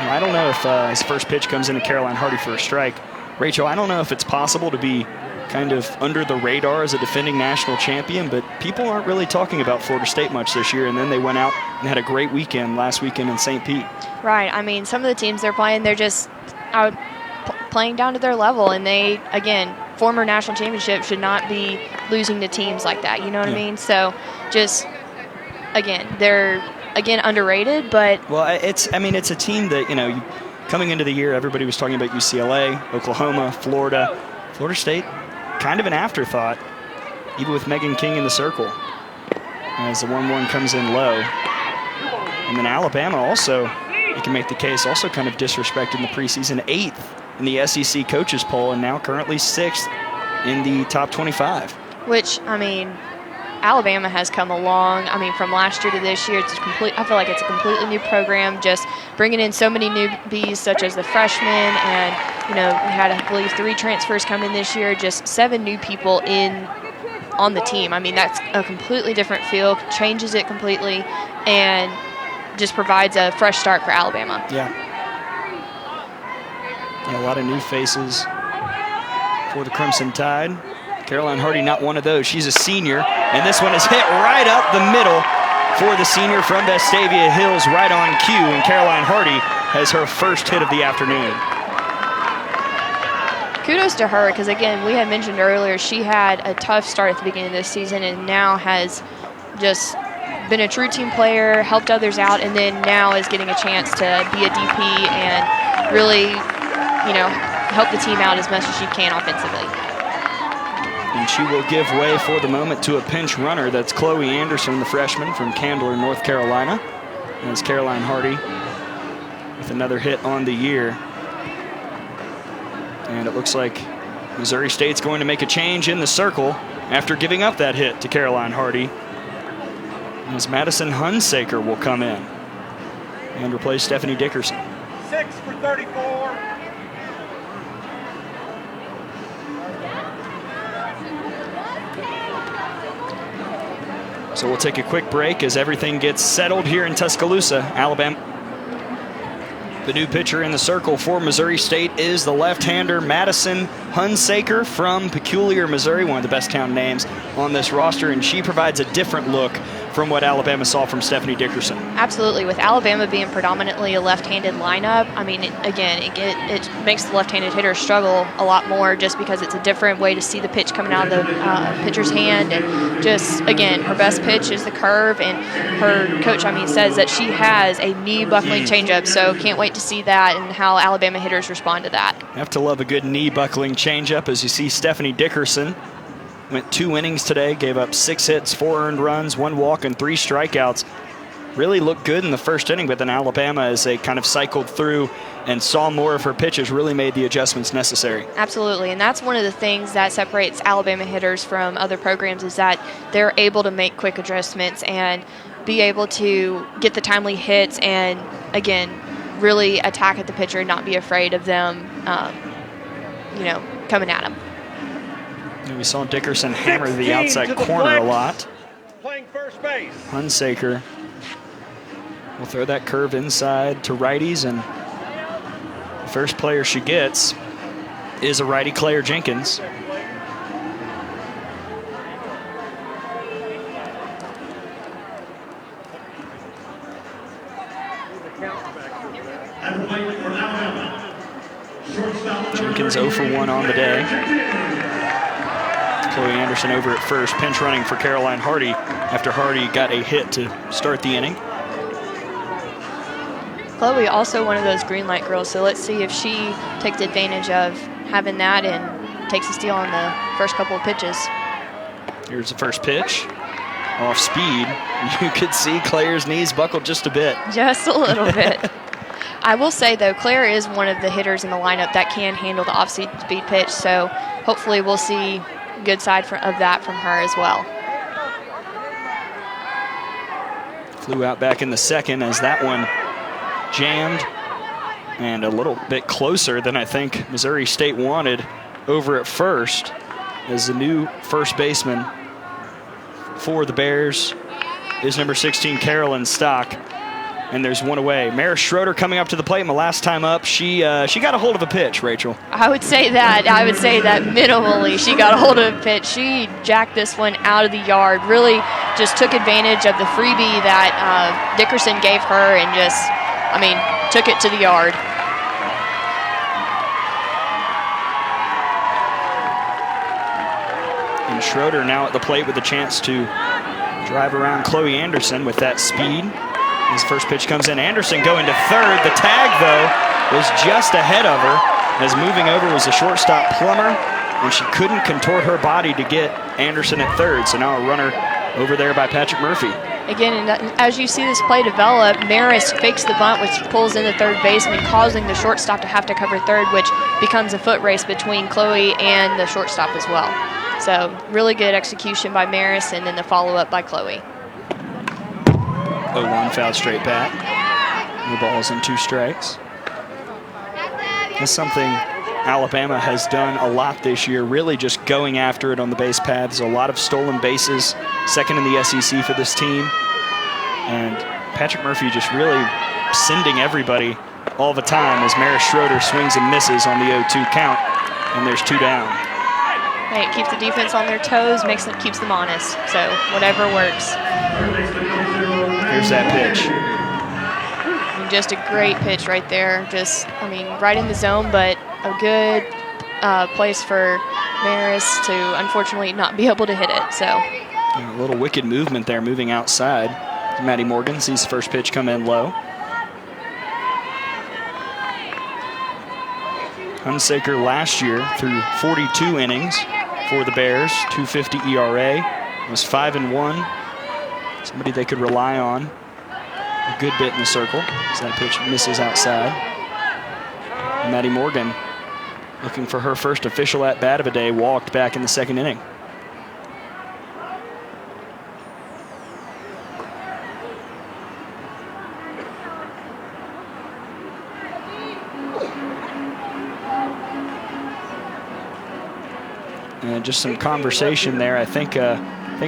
I don't know if his first pitch comes into Caroline Hardy for a strike. Rachel, I don't know if it's possible to be kind of under the radar as a defending national champion, but people aren't really talking about Florida State much this year, and then they went out and had a great weekend last weekend in St. Pete. Right. I mean, some of the teams they're playing, they're just out playing down to their level, and they, again, former national championship should not be losing to teams like that, you know what I mean? So just, again, they're underrated, but it's a team that, you know, coming into the year, everybody was talking about UCLA, Oklahoma, Florida State, kind of an afterthought, even with Megan King in the circle, as the 1-1 comes in low. And then Alabama also, you can make the case, also kind of disrespected in the preseason, 8th in the SEC coaches poll, and now currently 6th in the top 25. Which, I mean, Alabama has come along. I mean, from last year to this year, I feel like it's a completely new program, just bringing in so many newbies, such as the freshmen, and, you know, we had, I believe, 3 transfers come in this year, just 7 new people on the team. I mean, that's a completely different feel, changes it completely, and just provides a fresh start for Alabama. Yeah, a lot of new faces for the Crimson Tide. Caroline Hardy, not one of those. She's a senior, and this one is hit right up the middle for the senior from Vestavia Hills, right on cue, and Caroline Hardy has her first hit of the afternoon. Kudos to her, because again, we had mentioned earlier, she had a tough start at the beginning of this season and now has just been a true team player, helped others out, and then now is getting a chance to be a DP and really, you know, help the team out as much as she can offensively. And And she will give way for the moment to a pinch runner. That's Chloe Anderson, the freshman from Candler, North Carolina. And it's Caroline Hardy with another hit on the year. And it looks like Missouri State's going to make a change in the circle after giving up that hit to Caroline Hardy. As Madison Hunsaker will come in and replace Stephanie Dickerson. 6 for 34. So we'll take a quick break as everything gets settled here in Tuscaloosa, Alabama. The new pitcher in the circle for Missouri State is the left-hander Madison Hunsaker from Peculiar, Missouri, one of the best town names on this roster, and she provides a different look from what Alabama saw from Stephanie Dickerson. Absolutely. With Alabama being predominantly a left-handed lineup, I mean, it makes the left-handed hitter struggle a lot more just because it's a different way to see the pitch coming out of the pitcher's hand. And just, again, her best pitch is the curve, and her coach, says that she has a knee-buckling changeup, so can't wait to see that and how Alabama hitters respond to that. Have to love a good knee-buckling changeup as you see Stephanie Dickerson. Went 2 innings today, gave up 6 hits, 4 earned runs, 1 walk, and 3 strikeouts. Really looked good in the first inning, but then Alabama, as they kind of cycled through and saw more of her pitches, really made the adjustments necessary. Absolutely, and that's one of the things that separates Alabama hitters from other programs is that they're able to make quick adjustments and be able to get the timely hits and, again, really attack at the pitcher and not be afraid of them, coming at them. And we saw Dickerson hammer the outside corner a lot. Playing first base. Hunsaker will throw that curve inside to righties, and the first player she gets is a righty, Claire Jenkins. Jenkins 0 for 1 on the day. Chloe Anderson over at first, pinch running for Caroline Hardy after Hardy got a hit to start the inning. Chloe also one of those green light girls, so let's see if she takes advantage of having that and takes a steal on the first couple of pitches. Here's the first pitch. Off speed. You could see Claire's knees buckled just a bit. Just a little bit. I will say, though, Claire is one of the hitters in the lineup that can handle the off-speed pitch, so hopefully we'll see good side of that from her as well. Flew out back in the second as that one jammed and a little bit closer than I think Missouri State wanted over at first, as the new first baseman for the Bears is number 16, Carolyn Stock. And there's one away. Maris Schroeder coming up to the plate. And the last time up, she got a hold of a pitch, Rachel. I would say that minimally she got a hold of a pitch. She jacked this one out of the yard. Really just took advantage of the freebie that Dickerson gave her and just, took it to the yard. And Schroeder now at the plate with a chance to drive around Chloe Anderson with that speed. His first pitch comes in. Anderson going to third. The tag, though, was just ahead of her, as moving over was the shortstop Plummer, and she couldn't contort her body to get Anderson at third. So now a runner over there by Patrick Murphy. Again, and as you see this play develop, Maris fakes the bunt, which pulls in the third baseman, causing the shortstop to have to cover third, which becomes a foot race between Chloe and the shortstop as well. So really good execution by Maris, and then the follow-up by Chloe. 0-1 foul straight back. No balls and 2 strikes. That's something Alabama has done a lot this year, really just going after it on the base paths. A lot of stolen bases, second in the SEC for this team. And Patrick Murphy just really sending everybody all the time as Maris Schroeder swings and misses on the 0-2 count, and there's 2 down. Hey, it keeps the defense on their toes, keeps them honest. So whatever works. Here's that pitch. Just a great pitch right there. Just, right in the zone, but a good place for Maris to unfortunately not be able to hit it. So a little wicked movement there, moving outside. Maddy Morgan sees the first pitch come in low. Hunsaker last year threw 42 innings, for the Bears, 2.50 ERA. Was 5-1. Somebody they could rely on a good bit in the circle as that pitch misses outside. Maddy Morgan, looking for her first official at-bat of a day, walked back in the second inning. And just some conversation there. I think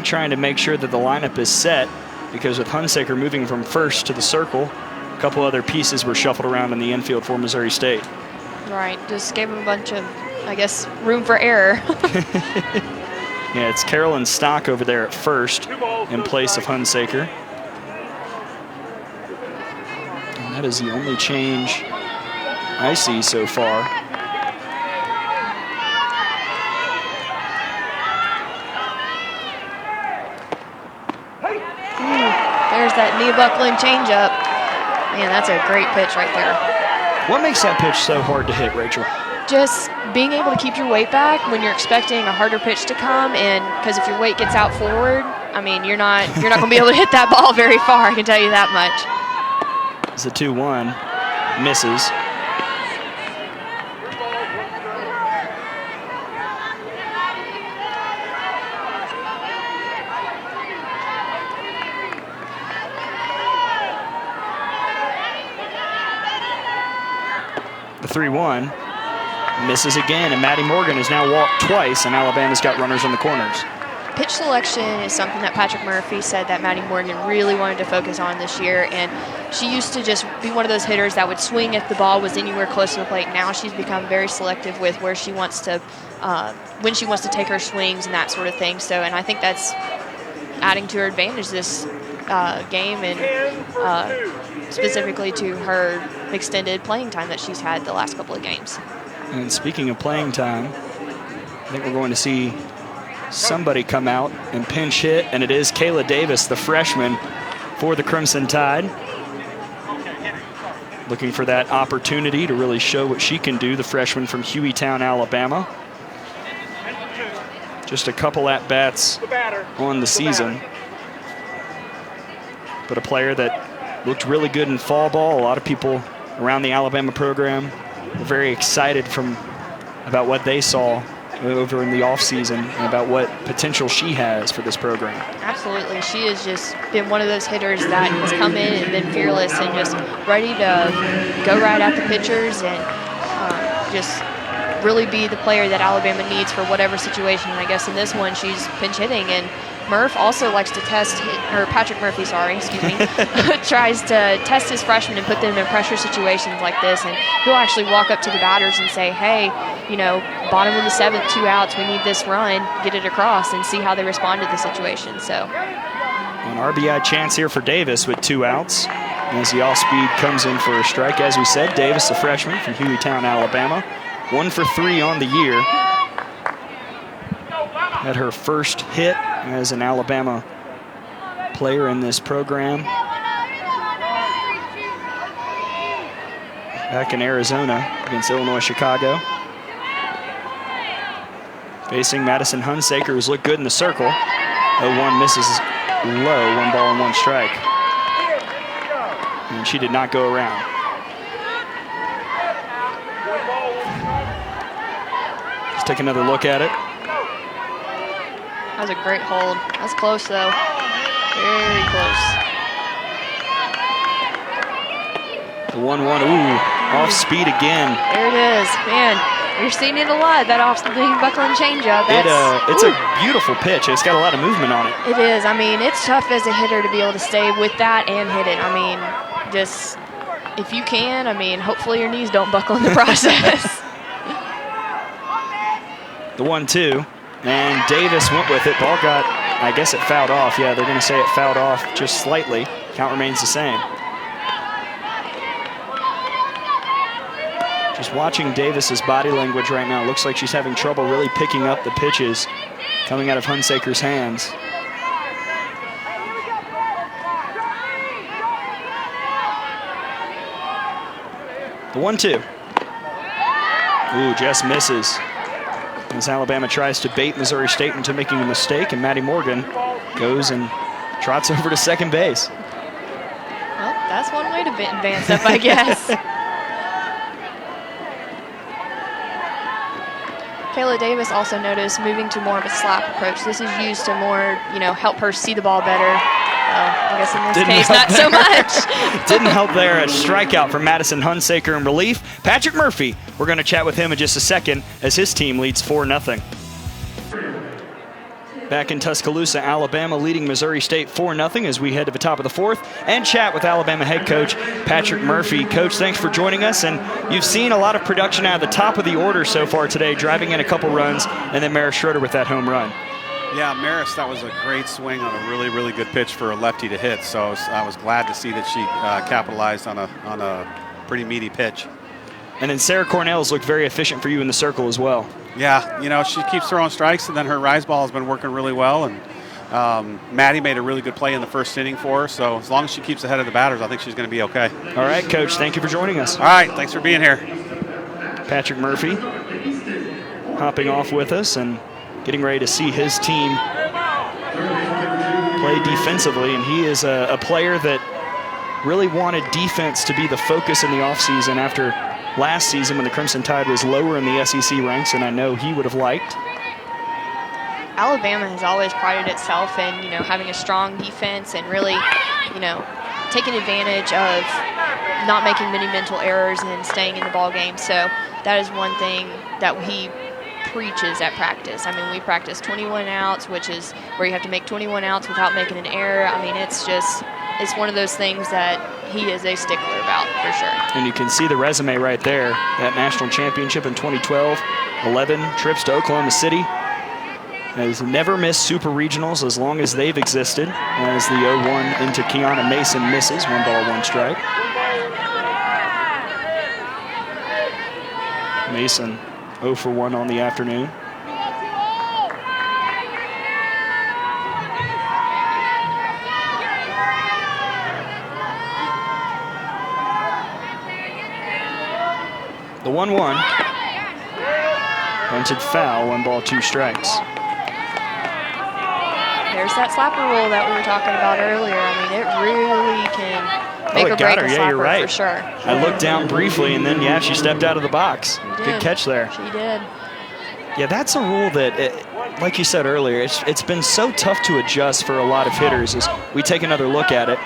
trying to make sure that the lineup is set, because with Hunsaker moving from first to the circle, a couple other pieces were shuffled around in the infield for Missouri State. Right, just gave him a bunch of, I guess, room for error. Yeah, it's Carolyn Stock over there at first in place of Hunsaker. And that is the only change I see so far. There's that knee buckling changeup. Man, that's a great pitch right there. What makes that pitch so hard to hit, Rachel? Just being able to keep your weight back when you're expecting a harder pitch to come, and because if your weight gets out forward, I mean, you're not going to be able to hit that ball very far, I can tell you that much. It's a 2-1, misses. The 3-1 misses again, and Maddy Morgan has now walked twice, and Alabama's got runners on the corners. Pitch selection is something that Patrick Murphy said that Maddy Morgan really wanted to focus on this year, and she used to just be one of those hitters that would swing if the ball was anywhere close to the plate. Now she's become very selective with where she wants to, when she wants to take her swings and that sort of thing. So, and I think that's adding to her advantage this game, and specifically to her extended playing time that she's had the last couple of games. And speaking of playing time, I think we're going to see somebody come out and pinch hit, and it is Kayla Davis, the freshman for the Crimson Tide. Looking for that opportunity to really show what she can do, the freshman from Hueytown, Alabama. Just a couple at-bats on the season, but a player that looked really good in fall ball. A lot of people around the Alabama program were very excited about what they saw over in the offseason and about what potential she has for this program. Absolutely. She has just been one of those hitters that has come in and been fearless and just ready to go right at the pitchers and just really be the player that Alabama needs for whatever situation. And I guess in this one, she's pinch hitting, and Murph also likes to Patrick Murphy, tries to test his freshmen and put them in pressure situations like this, and he'll actually walk up to the batters and say, hey, bottom of the seventh, 2 outs, we need this run, get it across, and see how they respond to the situation. So an RBI chance here for Davis with 2 outs as the off-speed comes in for a strike. As we said, Davis, a freshman from Hueytown, Alabama, 1 for 3 on the year. Had her first hit as an Alabama player in this program back in Arizona against Illinois Chicago. Facing Madison Hunsaker, who's looked good in the circle. 0-1 misses low, 1 ball and 1 strike. And she did not go around. Let's take another look at it. That was a great hold. That's close, though. Very close. The 1-1, ooh, off speed again. There it is. Man, you're seeing it a lot, that off-speed buckling changeup. It's a beautiful pitch. It's got a lot of movement on it. It is. I mean, it's tough as a hitter to be able to stay with that and hit it. I mean, just if you can, hopefully your knees don't buckle in the process. The 1-2. And Davis went with it. Ball got, I guess it fouled off. Yeah, they're going to say it fouled off just slightly. Count remains the same. Just watching Davis's body language right now. Looks like she's having trouble really picking up the pitches coming out of Hunsaker's hands. The 1-2. Ooh, just misses. as Alabama tries to bait Missouri State into making a mistake, and Maddy Morgan goes and trots over to second base. Well, that's one way to advance up, I guess. Kayla Davis also noticed moving to more of a slap approach. This is used to more, help her see the ball better. I guess in this case, not so much. Didn't help there. A strikeout from Madison Hunsaker in relief. Patrick Murphy, we're going to chat with him in just a second as his team leads 4-0. Back in Tuscaloosa, Alabama leading Missouri State 4-0 as we head to the top of the fourth and chat with Alabama head coach Patrick Murphy. Coach, thanks for joining us. And you've seen a lot of production out of the top of the order so far today, driving in a couple runs, and then Maris Schroeder with that home run. Yeah, Maris, that was a great swing on a really, really good pitch for a lefty to hit. So I was glad to see that she capitalized on a pretty meaty pitch. And then Sarah Cornell's looked very efficient for you in the circle as well. Yeah, she keeps throwing strikes, and then her rise ball has been working really well. And Maddie made a really good play in the first inning for her. So as long as she keeps ahead of the batters, I think she's going to be okay. All right, Coach, thank you for joining us. All right, thanks for being here. Patrick Murphy hopping off with us and getting ready to see his team play defensively. And he is a player that really wanted defense to be the focus in the offseason after last season when the Crimson Tide was lower in the SEC ranks, and I know he would have liked. Alabama has always prided itself in, having a strong defense and really, taking advantage of not making many mental errors and staying in the ball game. So that is one thing that he preaches at practice. I mean, we practice 21 outs, which is where you have to make 21 outs without making an error. I mean, it's one of those things that he is a stickler about, for sure. And you can see the resume right there. That national championship in 2012, 11 trips to Oklahoma City. Has never missed super regionals as long as they've existed, as the 0-1 into Kiana Mason misses. 1 ball, 1 strike. Mason 0 for 1 on the afternoon. The 1-1. Bunted foul, 1 ball, 2 strikes. There's that slapper rule that we were talking about earlier. I mean, it really can make or break a slapper, you're right. For sure. I looked down briefly, and then, she stepped out of the box. Good catch there. She did. Yeah, that's a rule that, like you said earlier, it's been so tough to adjust for a lot of hitters. As we take another look at it,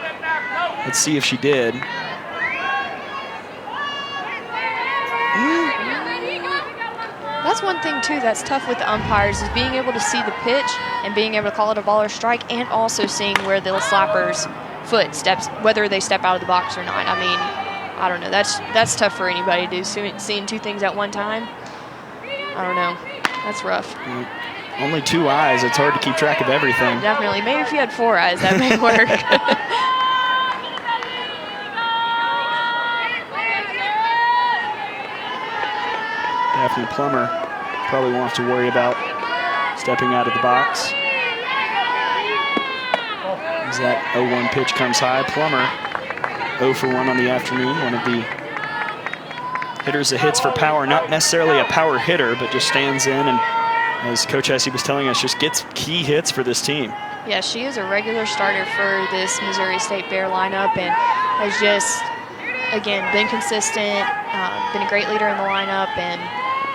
let's see if she did. That's one thing, too, that's tough with the umpires is being able to see the pitch and being able to call it a ball or strike, and also seeing where the slapper's foot steps, whether they step out of the box or not. I mean, I don't know. That's tough for anybody to do, seeing 2 things at one time. I don't know. That's rough. Only 2 eyes. It's hard to keep track of everything. Definitely. Maybe if you had 4 eyes, that may work. Daphne Plummer probably won't have to worry about stepping out of the box. As that 0-1 pitch comes high, Plummer 0 for 1 on the afternoon. One of the hitters that hits for power, not necessarily a power hitter, but just stands in and, as Coach Hesse was telling us, just gets key hits for this team. Yeah, she is a regular starter for this Missouri State Bear lineup and has just, again, been consistent, been a great leader in the lineup, and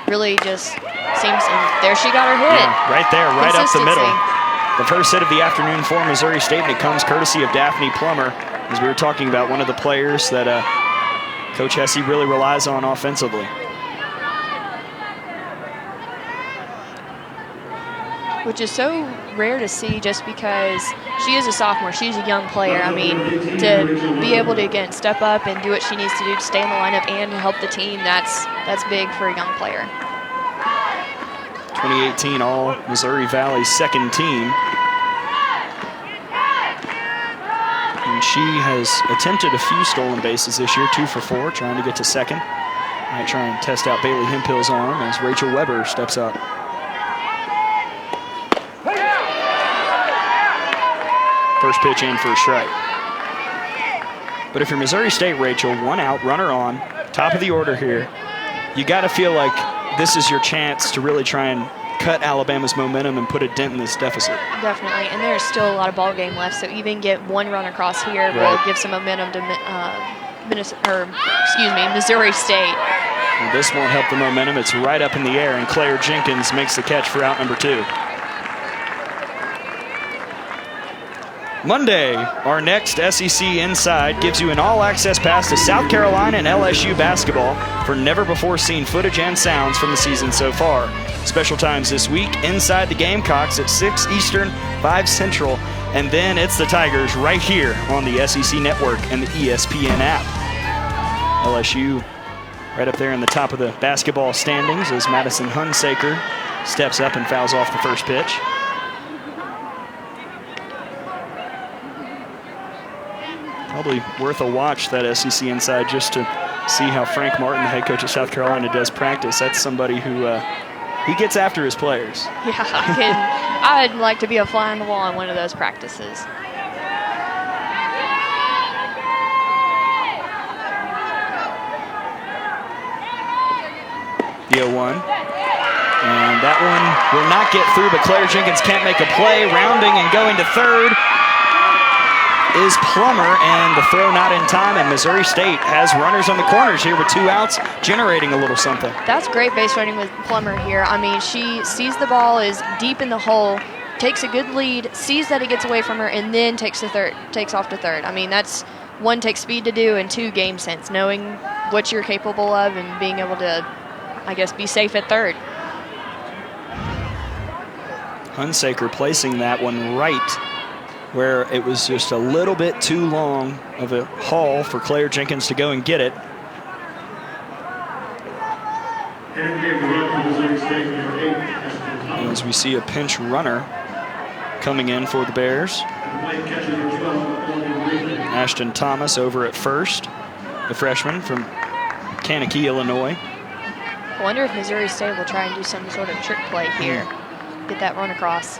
really just seems, and there she got her hit. Yeah, right there, right up the middle. The first hit of the afternoon for Missouri State, and it comes courtesy of Daphne Plummer, as we were talking about, one of the players that Coach Hesse really relies on offensively. Which is so rare to see just because she is a sophomore. She's a young player. I mean, to be able to, again, step up and do what she needs to do to stay in the lineup and to help the team, that's big for a young player. 2018 All-Missouri Valley second team. And she has attempted a few stolen bases this year, 2 for 4, trying to get to second. Might try and test out Bailey Hemphill's arm as Rachel Weber steps up. First pitch in for a strike. But if you're Missouri State, Rachel, 1 out, runner on, top of the order here, you got to feel like this is your chance to really try and cut Alabama's momentum and put a dent in this deficit. Definitely, and there's still a lot of ball game left, so even get one run across here will give some momentum to Missouri State. And this won't help the momentum. It's right up in the air, and Claire Jenkins makes the catch for out number 2. Monday, our next SEC Inside gives you an all-access pass to South Carolina and LSU basketball for never-before-seen footage and sounds from the season so far. Special times this week, Inside the Gamecocks at 6 Eastern, 5 Central, and then it's the Tigers right here on the SEC Network and the ESPN app. LSU right up there in the top of the basketball standings as Madison Hunsaker steps up and fouls off the first pitch. Probably worth a watch, that SEC Inside, just to see how Frank Martin, the head coach of South Carolina, does practice. That's somebody who he gets after his players. Yeah, I'd like to be a fly on the wall in one of those practices. The 0-1. And that one will not get through, but Claire Jenkins can't make a play. Rounding and going to third is Plummer, and the throw not in time, and Missouri State has runners on the corners here with 2 outs, generating a little something. That's great base running with Plummer here. I mean, she sees the ball is deep in the hole, takes a good lead, sees that it gets away from her, and then takes off to third. I mean, that's, 1, takes speed to do, and 2, game sense, knowing what you're capable of and being able to, I guess, be safe at third. Hunsaker placing that one right where it was just a little bit too long of a haul for Claire Jenkins to go and get it. As we see a pinch runner coming in for the Bears. Ashton Thomas over at first, the freshman from Kankakee, Illinois. I wonder if Missouri State will try and do some sort of trick play here. Get that run across.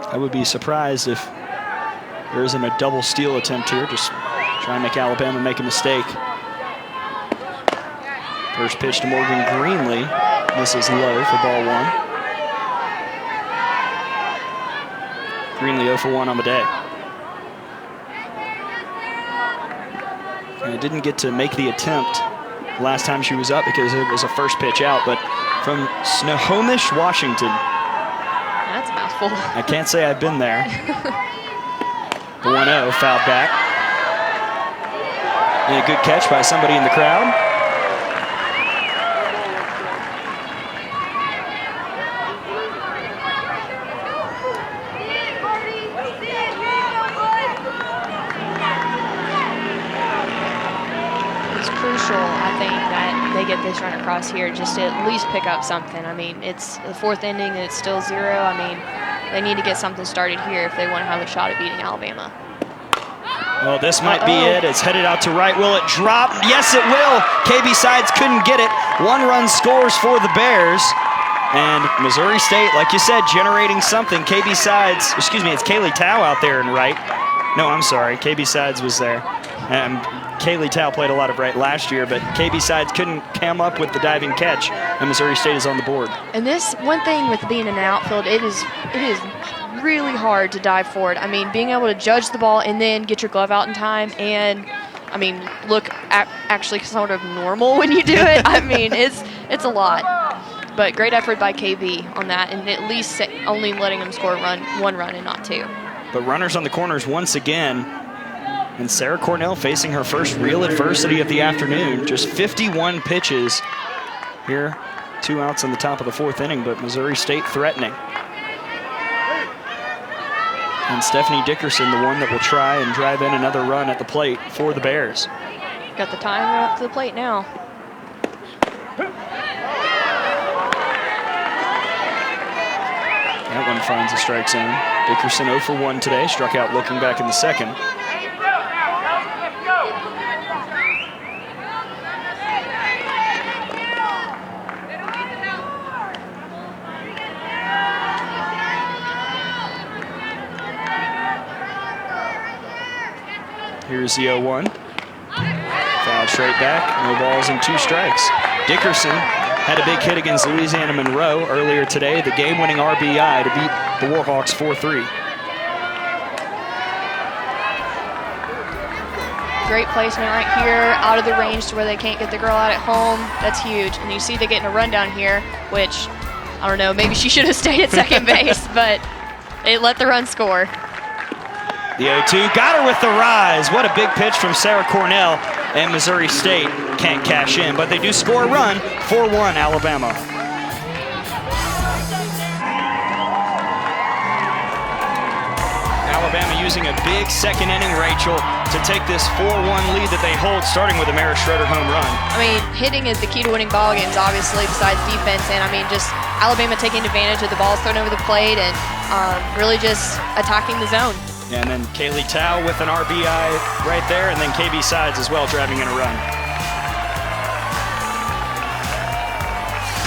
I would be surprised if there isn't a double steal attempt here. Just try and make Alabama make a mistake. First pitch to Morgan Greenlee. This is low for ball 1. Greenlee 0 for 1 on the day. And didn't get to make the attempt last time she was up because it was a first pitch out, but from Snohomish, Washington. That's a mouthful. I can't say I've been there. The 1-0 fouled back. And a good catch by somebody in the crowd. It's crucial, I think, that they get this run across here just to at least pick up something. I mean, it's the 4th inning, it's still 0. I mean, they need to get something started here if they want to have a shot at beating Alabama. Well, this might be it. It's headed out to right. Will it drop? Yes, it will. KB Sides couldn't get it. 1 run scores for the Bears. And Missouri State, like you said, generating something. KB Sides, excuse me, it's Kaylee Tao out there in right. No, I'm sorry. KB Sides was there. Kaylee Tao played a lot of right last year, but KB Sides couldn't come up with the diving catch, and Missouri State is on the board. And this one thing with being in an outfield, it is really hard to dive forward. I mean, being able to judge the ball and then get your glove out in time and, I mean, look actually sort of normal when you do it. I mean, it's a lot. But great effort by KB on that, and at least only letting them score 1 run and not 2. But runners on the corners once again. And Sarah Cornell facing her first real adversity of the afternoon. Just 51 pitches here. 2 outs in the top of the 4th inning, but Missouri State threatening. And Stephanie Dickerson, the one that will try and drive in another run at the plate for the Bears. Got the timer up to the plate now. That one finds a strike zone. Dickerson 0 for 1 today, struck out looking back in the 2nd. Here's the 0-1. Foul straight back. No balls and 2 strikes. Dickerson had a big hit against Louisiana Monroe earlier today, the game-winning RBI to beat the Warhawks 4-3. Great placement right here, out of the range to where they can't get the girl out at home. That's huge. And you see they're getting a run down here, which, I don't know, maybe she should have stayed at second base, but it let the run score. The 0-2 got her with the rise. What a big pitch from Sarah Cornell, and Missouri State can't cash in, but they do score a run, 4-1 Alabama. Alabama using a big second inning, Rachel, to take this 4-1 lead that they hold, starting with a Mara Schroeder home run. I mean, hitting is the key to winning ball games, obviously, besides defense. And I mean, just Alabama taking advantage of the balls thrown over the plate and really just attacking the zone. And then Kaylee Tao with an RBI right there, and then KB Sides as well, driving in a run.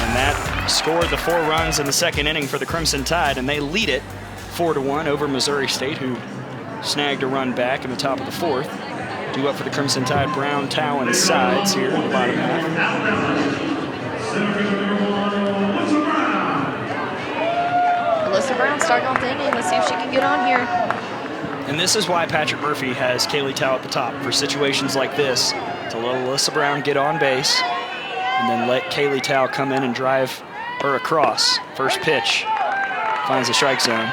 And that scored the 4 runs in the second inning for the Crimson Tide, and they lead it 4-1 over Missouri State, who snagged a run back in the top of the 4th. Due up for the Crimson Tide, Brown, Tao, and Sides here in the bottom half. Alyssa Brown starting off the inning. Let's see if she can get on here. And this is why Patrick Murphy has Kaylee Tao at the top, for situations like this, to let Alyssa Brown get on base and then let Kaylee Tao come in and drive her across. First pitch finds the strike zone.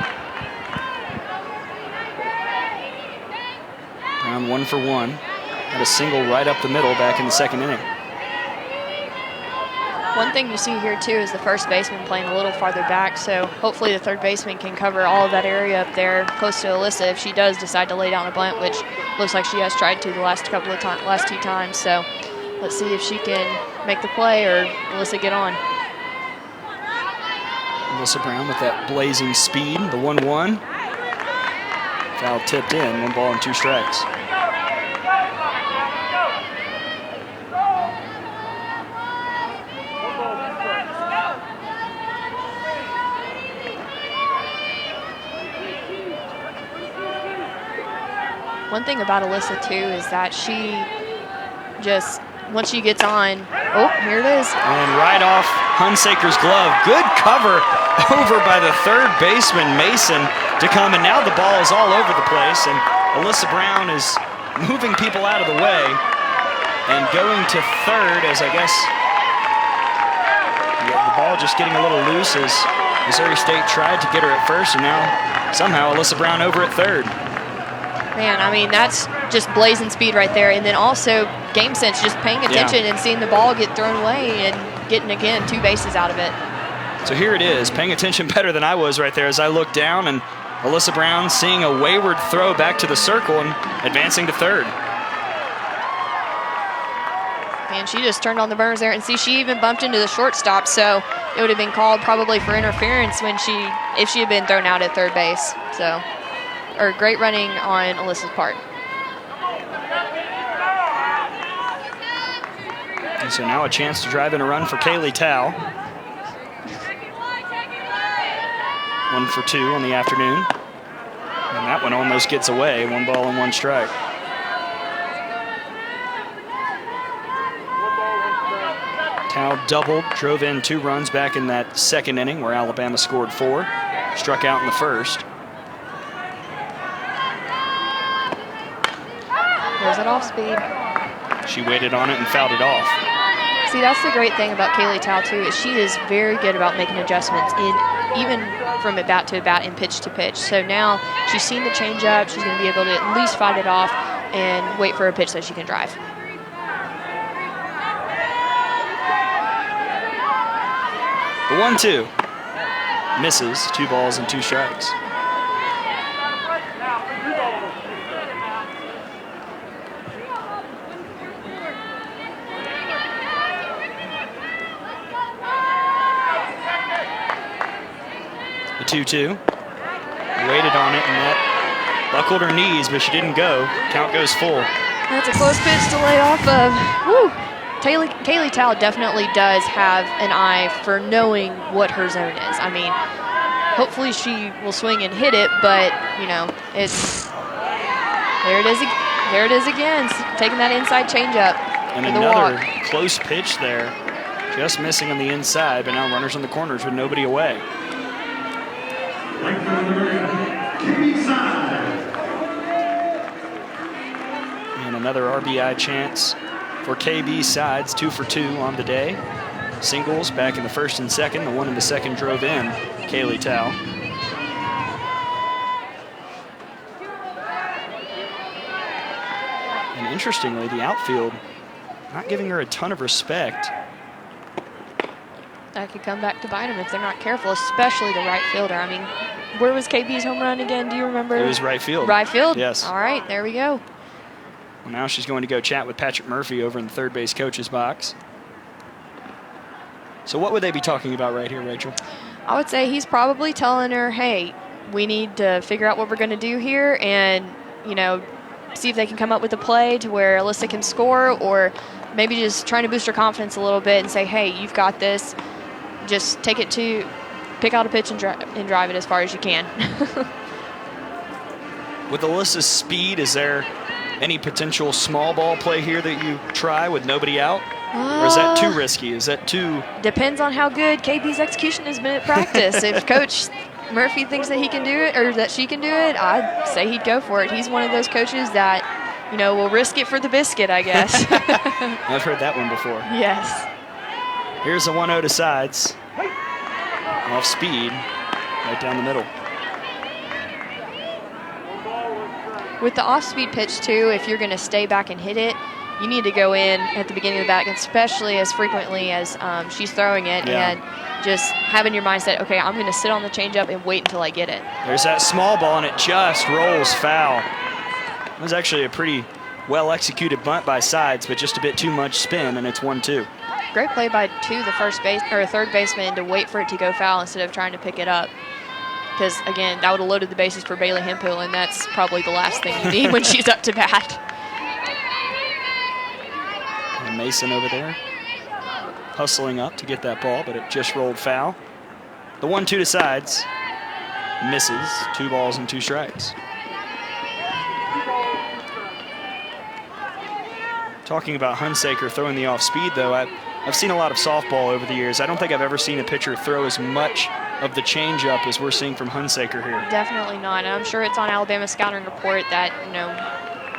Brown 1 for 1. Had a single right up the middle back in the second inning. One thing you see here, too, is the first baseman playing a little farther back, so hopefully the third baseman can cover all of that area up there close to Alyssa if she does decide to lay down a bunt, which looks like she has tried to the last 2 times. So let's see if she can make the play or Alyssa get on. Alyssa Brown with that blazing speed, the 1-1. Foul tipped in, 1 ball and 2 strikes. One thing about Alyssa, too, is that she just, once she gets on, oh, here it is. And right off Hunsaker's glove. Good cover over by the third baseman, Mason, to come. And now the ball is all over the place. And Alyssa Brown is moving people out of the way and going to third as, I guess, the ball just getting a little loose as Missouri State tried to get her at first. And now somehow Alyssa Brown over at third. Man, I mean, that's just blazing speed right there. And then also game sense, just paying attention and seeing the ball get thrown away and getting, again, 2 bases out of it. So here it is, paying attention better than I was right there as I looked down, and Alyssa Brown seeing a wayward throw back to the circle and advancing to third. And she just turned on the burners there, and see, she even bumped into the shortstop, so it would have been called probably for interference when if she had been thrown out at third base. So, or great running on Alyssa's part. And so now a chance to drive in a run for Kaylee Tao. 1 for 2 on the afternoon. And that one almost gets away, 1 ball and 1 strike. Tao doubled, drove in 2 runs back in that second inning where Alabama scored 4. Struck out in the first. There's it off speed. She waited on it and fouled it off. See, that's the great thing about Kaylee Tao, too, is she is very good about making adjustments, even from at bat to at bat and pitch to pitch. So now she's seen the changeup. She's going to be able to at least fight it off and wait for a pitch that she can drive. The 1-2 misses, 2 balls and 2 strikes. The 2-2. Waited on it, and that buckled her knees, but she didn't go. Count goes full. That's a close pitch to lay off of. Woo! Kaylee Tao definitely does have an eye for knowing what her zone is. I mean, hopefully she will swing and hit it, but, you know, it's... There it is again, taking that inside changeup. And another close pitch there Just missing on the inside, but now runners on the corners with nobody away. And another RBI chance for KB sides, 2 for 2 on the day. Singles back in the first and second. The one in the second drove in Kaylee Tao. And interestingly, the outfield not giving her a ton of respect. That could come back to bite them if they're not careful, especially the right fielder. I mean, where was KB's home run again? Do you remember? It was right field. Right field? Yes. All right, there we go. Well, now she's going to go chat with Patrick Murphy over in the third base coach's box. So what would they be talking about right here, Rachel? I would say he's probably telling her, hey, we need to figure out what we're going to do here and, you know, see if they can come up with a play to where Alyssa can score, or maybe just trying to boost her confidence a little bit and say, hey, you've got this. Just pick out a pitch and drive it as far as you can. With Alyssa's speed, is there any potential small ball play here that you try with nobody out? Or is that too risky? Is that too... Depends on how good KB's execution has been at practice. If Coach Murphy thinks that he can do it, or that she can do it, I'd say he'd go for it. He's one of those coaches that, you know, will risk it for the biscuit, I guess. I've heard that one before. Yes. Here's the 1-0 to sides. Off speed, right down the middle. With the off-speed pitch, too, if you're going to stay back and hit it, you need to go in at the beginning of the bat, especially as frequently as she's throwing it, and just having your mindset, okay, I'm going to sit on the changeup and wait until I get it. There's that small ball, and it just rolls foul. It was actually a pretty well-executed bunt by sides, but just a bit too much spin, and it's 1-2. Great play by third baseman to wait for it to go foul instead of trying to pick it up. Because, again, that would have loaded the bases for Bailey Hemphill, and that's probably the last thing you need when she's up to bat. And Mason over there hustling up to get that ball, but it just rolled foul. The 1-2 to sides misses. 2 balls and 2 strikes. Talking about Hunsaker throwing the off speed, though, I've seen a lot of softball over the years. I don't think I've ever seen a pitcher throw as much of the changeup as we're seeing from Hunsaker here. Definitely not. And I'm sure it's on Alabama's scouting report that, you know,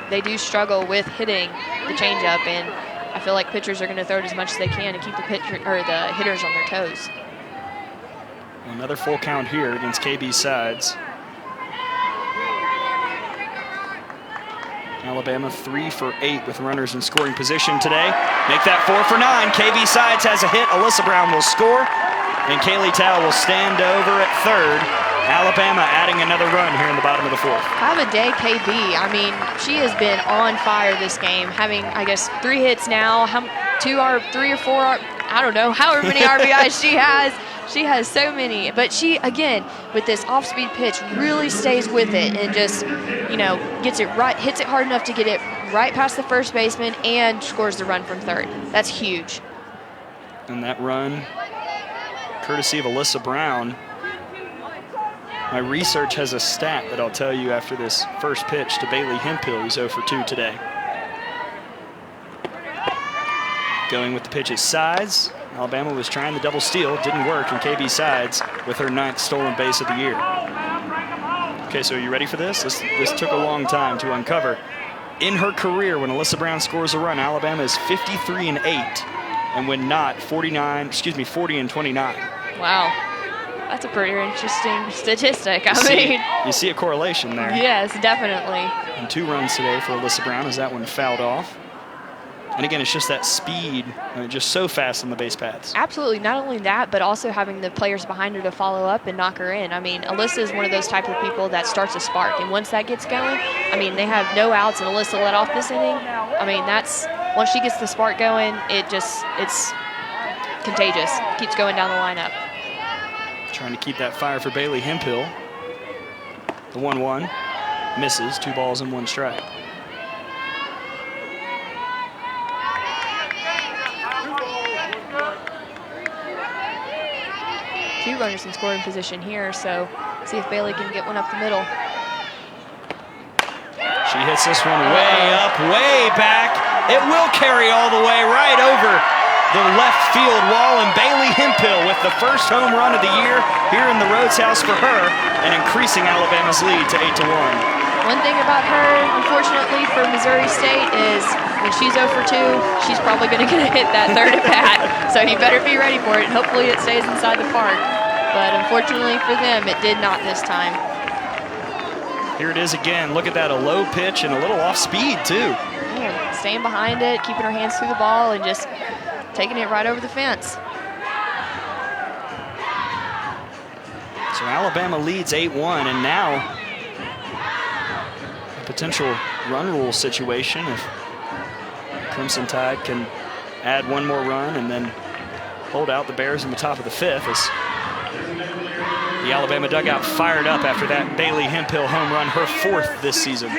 they do struggle with hitting the changeup, and I feel like pitchers are going to throw it as much as they can to keep the hitters on their toes. Another full count here against KB sides. Alabama 3 for 8 with runners in scoring position today. Make that 4 for 9. KB sides has a hit. Alyssa Brown will score, and Kaylee Tao will stand over at third. Alabama adding another run here in the bottom of the fourth. Have a day, KB. I mean, she has been on fire this game, having, I guess, 3 hits now, 3 or 4, I don't know, however many RBIs she has. She has so many, but she, again, with this off-speed pitch, really stays with it and just, you know, gets it right, hits it hard enough to get it right past the first baseman and scores the run from third. That's huge. And that run, courtesy of Alyssa Brown. My research has a stat that I'll tell you after this first pitch to Bailey Hemphill, who's 0 for 2 today. Going with the pitch at sides. Alabama was trying the double steal, didn't work, and KB sides with her 9th stolen base of the year. Okay, so are you ready for this? This took a long time to uncover. In her career, when Alyssa Brown scores a run, Alabama is 53-8, and when not, 40-29. Wow, that's a pretty interesting statistic. You see a correlation there. Yes, definitely. And 2 runs today for Alyssa Brown as that one fouled off. And again, it's just that speed, just so fast on the base paths. Absolutely. Not only that, but also having the players behind her to follow up and knock her in. I mean, Alyssa is one of those type of people that starts a spark. And once that gets going, I mean, they have no outs and Alyssa let off this inning. I mean, once she gets the spark going, it's contagious. Keeps going down the lineup. Trying to keep that fire for Bailey Hemphill. The 1-1 misses. 2 balls and 1 strike. Two runners in scoring position here, so see if Bailey can get one up the middle. She hits this one way up, way back. It will carry all the way right over the left field wall, and Bailey Hemphill with the first home run of the year here in the Rhodes House for her, and increasing Alabama's lead to 8-1. One thing about her, unfortunately for Missouri State, is when she's 0 for 2, she's probably going to get a hit that third at bat. So you better be ready for it. Hopefully it stays inside the park. But unfortunately for them, it did not this time. Here it is again. Look at that, a low pitch and a little off speed too. Man, staying behind it, keeping her hands through the ball, and just taking it right over the fence. So Alabama leads 8-1, and now a potential run rule situation if Crimson Tide can add one more run and then hold out the Bears in the top of the fifth, as the Alabama dugout fired up after that Bailey Hemphill home run, her fourth this season.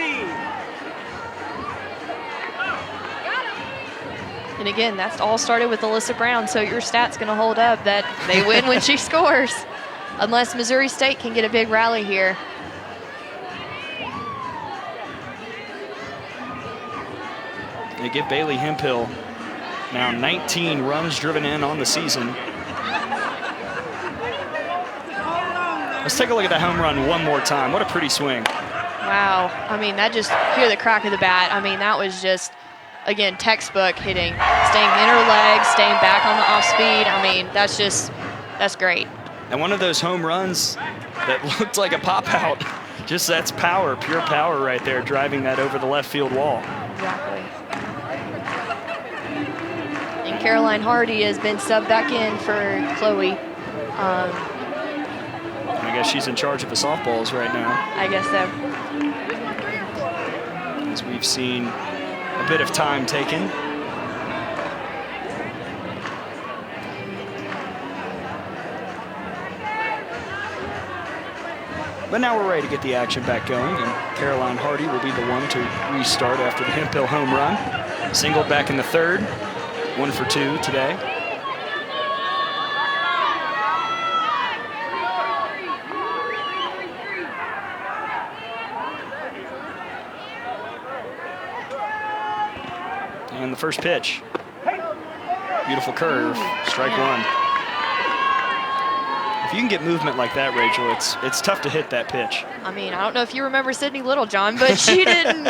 And again, that's all started with Alyssa Brown, so your stat's going to hold up that they win when she scores, unless Missouri State can get a big rally here. They give Bailey Hemphill now 19 runs driven in on the season. Let's take a look at that home run one more time. What a pretty swing. Wow. I mean, that just, hear the crack of the bat. I mean, that was just, again, textbook hitting. Staying in her legs, staying back on the off speed. I mean, that's great. And one of those home runs that looked like a pop out. Just that's power, pure power right there, driving that over the left field wall. Exactly. And Caroline Hardy has been subbed back in for Chloe. I guess she's in charge of the softballs right now. I guess so. As we've seen a bit of time taken. But now we're ready to get the action back going, and Caroline Hardy will be the one to restart after the Hemphill home run. Singled back in the third, 1 for 2 today. And the first pitch. Beautiful curve, strike one. If you can get movement like that, Rachel, it's tough to hit that pitch. I mean, I don't know if you remember Sydney Littlejohn, but she didn't.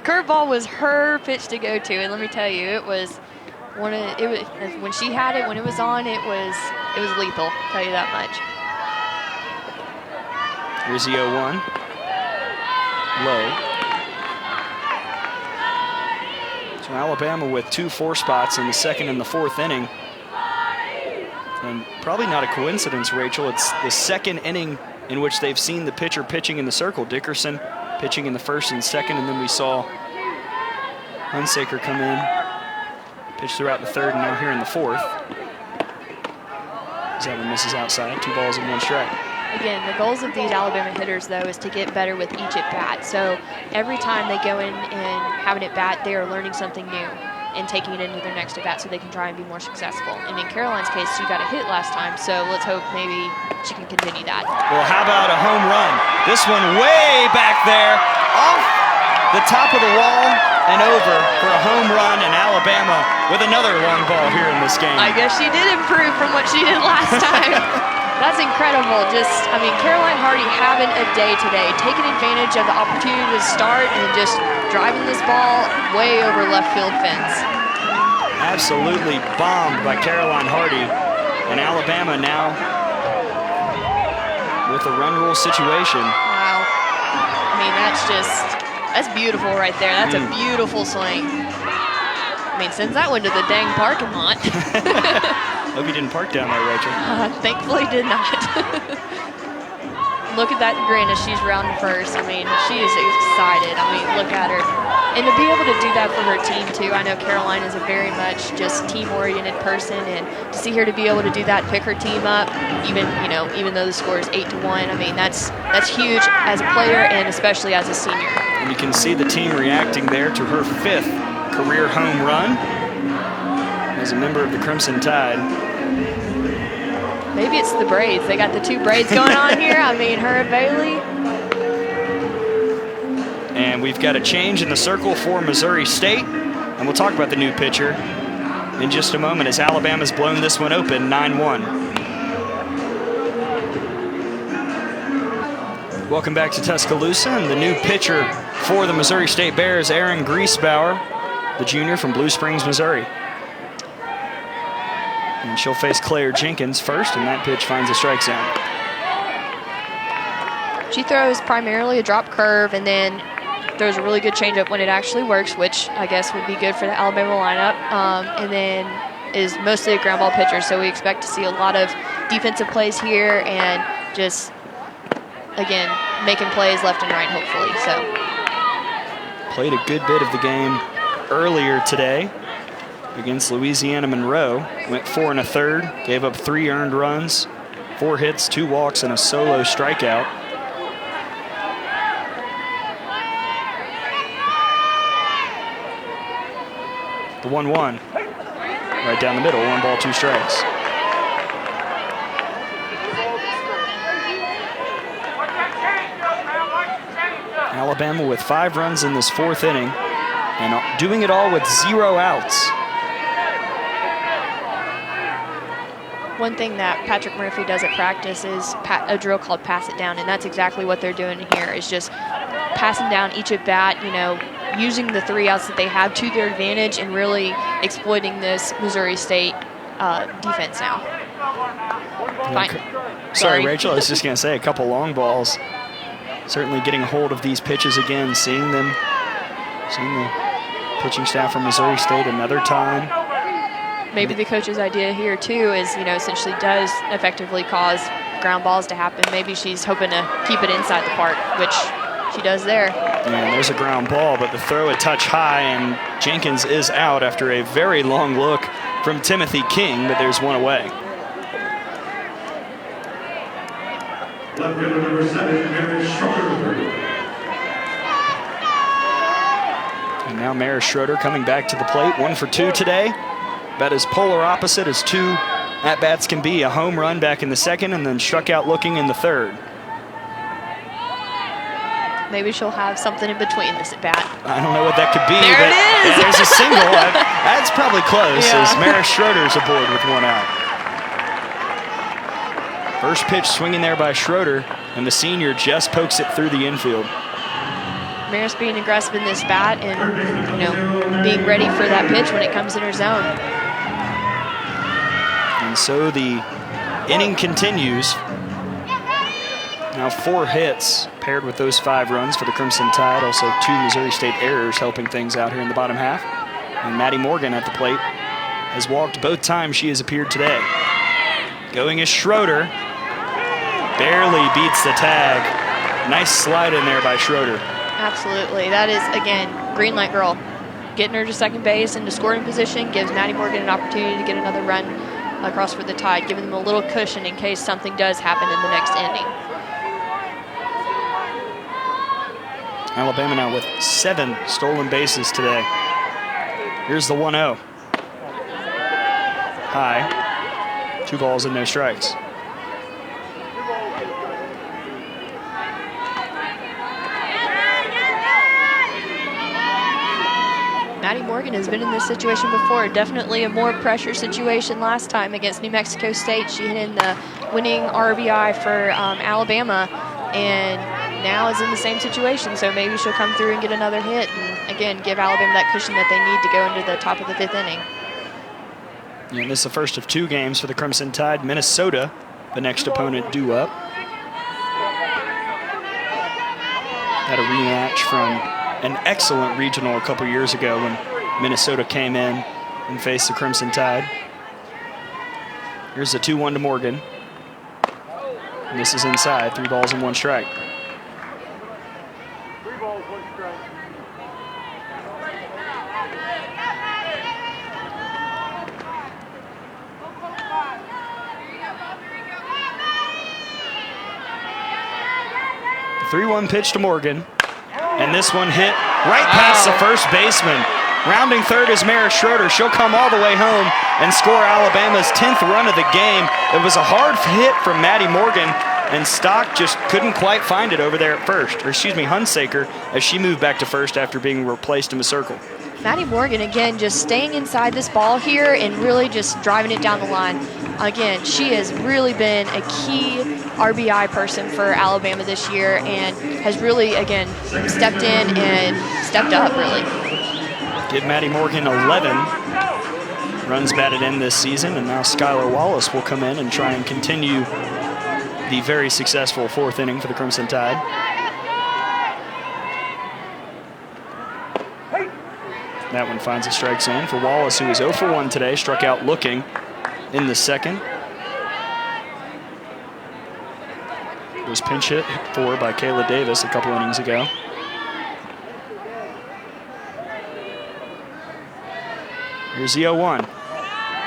Curveball was her pitch to go to, and let me tell you, it was when she had it, when it was on, it was lethal. I'll tell you that much. Here's the 0-1. Low. So Alabama with 2 4 spots in the second and the fourth inning. And probably not a coincidence, Rachel. It's the second inning in which they've seen the pitcher pitching in the circle. Dickerson pitching in the first and second, and then we saw Hunsaker come in, pitch throughout the third, and now here in the fourth. That one misses outside. 2 balls and 1 strike. Again, the goals of these Alabama hitters, though, is to get better with each at-bat. So every time they go in and have an at-bat, they are learning something new and taking it into their next at-bat so they can try and be more successful. And in Caroline's case, she got a hit last time, so let's hope maybe she can continue that. Well, how about a home run? This one way back there, off the top of the wall and over for a home run, and Alabama with another long ball here in this game. I guess she did improve from what she did last time. That's incredible. I mean, Caroline Hardy having a day today, taking advantage of the opportunity to start and just driving this ball way over left field fence. Absolutely bombed by Caroline Hardy. And Alabama now with a run rule situation. Wow. I mean, that's beautiful right there. That's a beautiful swing. I mean, sends that one to the dang parking lot. Hope you didn't park down there, Rachel. Thankfully did not. Look at that grin as she's rounding first. I mean, she is excited. I mean, look at her. And to be able to do that for her team, too. I know Caroline is a very much just team-oriented person, and to see her to be able to do that, pick her team up, even though the score is 8-1, I mean, that's huge as a player and especially as a senior. And you can see the team reacting there to her 5th career home run as a member of the Crimson Tide. Maybe it's the braids. They got the 2 braids going on here. I mean, her and Bailey. And we've got a change in the circle for Missouri State. And we'll talk about the new pitcher in just a moment as Alabama's blown this one open 9-1. Welcome back to Tuscaloosa, and the new pitcher for the Missouri State Bears, Aaron Griesbauer, the junior from Blue Springs, Missouri. And she'll face Claire Jenkins first, and that pitch finds a strike zone. She throws primarily a drop curve and then throws a really good changeup when it actually works, which I guess would be good for the Alabama lineup, and then is mostly a ground ball pitcher, so we expect to see a lot of defensive plays here and just, again, making plays left and right, hopefully. So played a good bit of the game earlier today against Louisiana Monroe. Went 4 1/3, gave up 3 earned runs, 4 hits, 2 walks, and a solo strikeout. The 1-1, right down the middle, 1 ball, 2 strikes. Alabama with 5 runs in this 4th inning and doing it all with 0 outs. one thing that Patrick Murphy does at practice is a drill called pass it down, and that's exactly what they're doing here, is just passing down each at bat, you know, using the 3 outs that they have to their advantage and really exploiting this Missouri State defense now. Fine. Sorry, Rachel, I was just going to say a couple long balls. Certainly getting a hold of these pitches again, seeing the pitching staff from Missouri State another time. Maybe the coach's idea here, too, is, you know, essentially does effectively cause ground balls to happen. Maybe she's hoping to keep it inside the park, which she does there. And there's a ground ball, but the throw a touch high, and Jenkins is out after a very long look from Timothy King, but there's one away. Left fielder number 7, Maris Schroeder. And now Maris Schroeder coming back to the plate, 1 for 2 today. About as polar opposite as 2 at-bats can be. A home run back in the 2nd and then struck out looking in the 3rd. Maybe she'll have something in between this at-bat. I don't know what that could be. There but it is! Yeah, there's a single. That's probably close, Yeah. as Maris Schroeder's aboard with 1 out. First pitch swinging there by Schroeder, and the senior just pokes it through the infield. Maris being aggressive in this bat and, you know, being ready for that pitch when it comes in her zone. And so the inning continues. Now 4 hits paired with those 5 runs for the Crimson Tide. Also 2 Missouri State errors helping things out here in the bottom half. And Maddy Morgan at the plate has walked both times she has appeared today. Going is Schroeder. Barely beats the tag. Nice slide in there by Schroeder. Absolutely. That is, again, green light girl. Getting her to second base into scoring position gives Maddy Morgan an opportunity to get another run across for the Tide, giving them a little cushion in case something does happen in the next inning. Alabama now with 7 stolen bases today. Here's the 1-0. High. 2 balls and no strikes. Maddy Morgan has been in this situation before. Definitely a more pressure situation last time against New Mexico State. She hit in the winning RBI for Alabama, and now is in the same situation. So maybe she'll come through and get another hit and, again, give Alabama that cushion that they need to go into the top of the 5th inning. Yeah, and this is the first of 2 games for the Crimson Tide. Minnesota, the next opponent due up. Had a rematch from an excellent regional a couple years ago when Minnesota came in and faced the Crimson Tide. Here's the 2-1 to Morgan. And this is inside, 3 balls and 1 strike. 3 balls, 1 strike. The 3-1 pitch to Morgan. And this one hit right past the first baseman. Rounding third is Maris Schroeder. She'll come all the way home and score Alabama's 10th run of the game. It was a hard hit from Maddy Morgan, and Stock just couldn't quite find it over there at first. Or excuse me, Hunsaker, as she moved back to first after being replaced in the circle. Maddy Morgan, again, just staying inside this ball here and really just driving it down the line. Again, she has really been a key RBI person for Alabama this year and has really, again, stepped in and stepped up, really. Give Maddy Morgan 11 runs batted in this season, and now Skylar Wallace will come in and try and continue the very successful 4th inning for the Crimson Tide. That one finds a strike zone for Wallace, who is 0 for 1 today, struck out looking in the second. Was pinch hit for by Kayla Davis a couple innings ago. Here's the 0-1.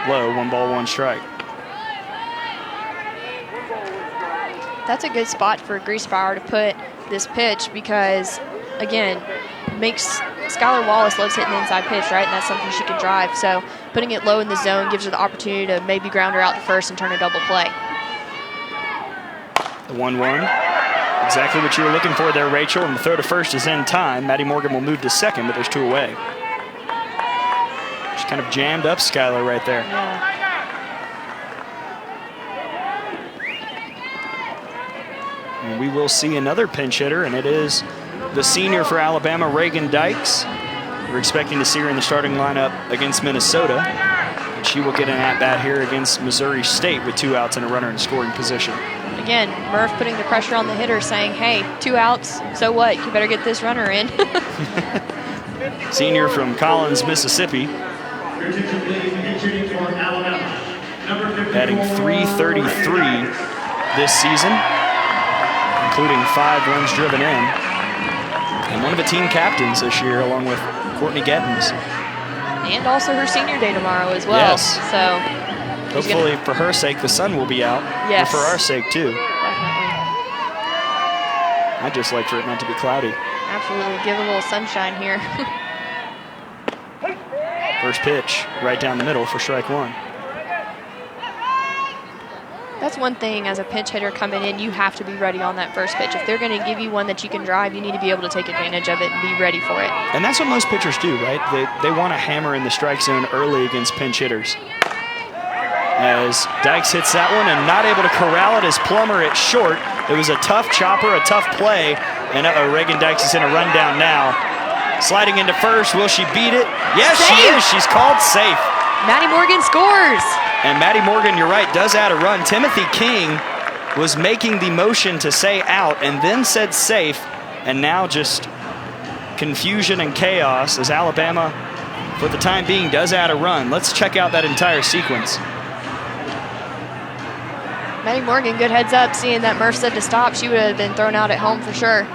Low, 1 ball, 1 strike. That's a good spot for Griesbauer to put this pitch because, again, makes Skylar Wallace loves hitting the inside pitch, right? And that's something she can drive. So putting it low in the zone gives her the opportunity to maybe ground her out to first and turn a double play. The 1-1. Exactly what you were looking for there, Rachel. And the throw to first is in time. Maddy Morgan will move to second, but there's 2 away. She kind of jammed up Skylar right there. Yeah. And we will see another pinch hitter, and it is the senior for Alabama, Reagan Dykes. We're expecting to see her in the starting lineup against Minnesota. And she will get an at-bat here against Missouri State with 2 outs and a runner in scoring position. Again, Murph putting the pressure on the hitter, saying, hey, 2 outs, so what? You better get this runner in. Senior from Collins, Mississippi. Batting .333 this season, including 5 runs driven in. And one of the team captains this year, along with Courtney Gettins. And also her senior day tomorrow as well. Yes. So hopefully, for her sake, the sun will be out. Yes. And for our sake, too. Definitely. I'd just like for it not to be cloudy. Absolutely. Give a little sunshine here. First pitch, right down the middle for strike 1. That's one thing as a pinch hitter coming in, you have to be ready on that first pitch. If they're going to give you one that you can drive, you need to be able to take advantage of it and be ready for it. And that's what most pitchers do, right? They want to hammer in the strike zone early against pinch hitters. As Dykes hits that one and not able to corral it as Plummer at short. It was a tough chopper, a tough play, and Reagan Dykes is in a rundown now. Sliding into first, will she beat it? Yes, Safe. She is. She's called safe. Maddy Morgan scores. And Maddy Morgan, you're right, does add a run. Timothy King was making the motion to say out and then said safe, and now just confusion and chaos as Alabama, for the time being, does add a run. Let's check out that entire sequence. Maddy Morgan, good heads up, seeing that Murph said to stop. She would have been thrown out at home for sure.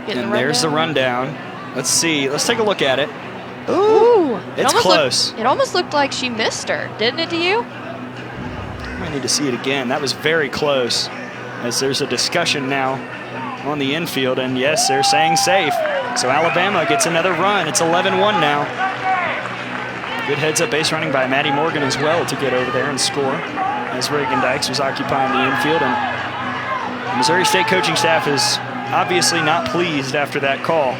And there's the rundown. Let's see. Let's take a look at it. Ooh. It's close. It almost looked like she missed her, didn't it to you? I need to see it again. That was very close, as there's a discussion now on the infield, and yes, they're saying safe. So Alabama gets another run. It's 11-1 now. Good heads-up base running by Maddy Morgan as well to get over there and score, as Reagan Dykes was occupying the infield. And the Missouri State coaching staff is obviously not pleased after that call.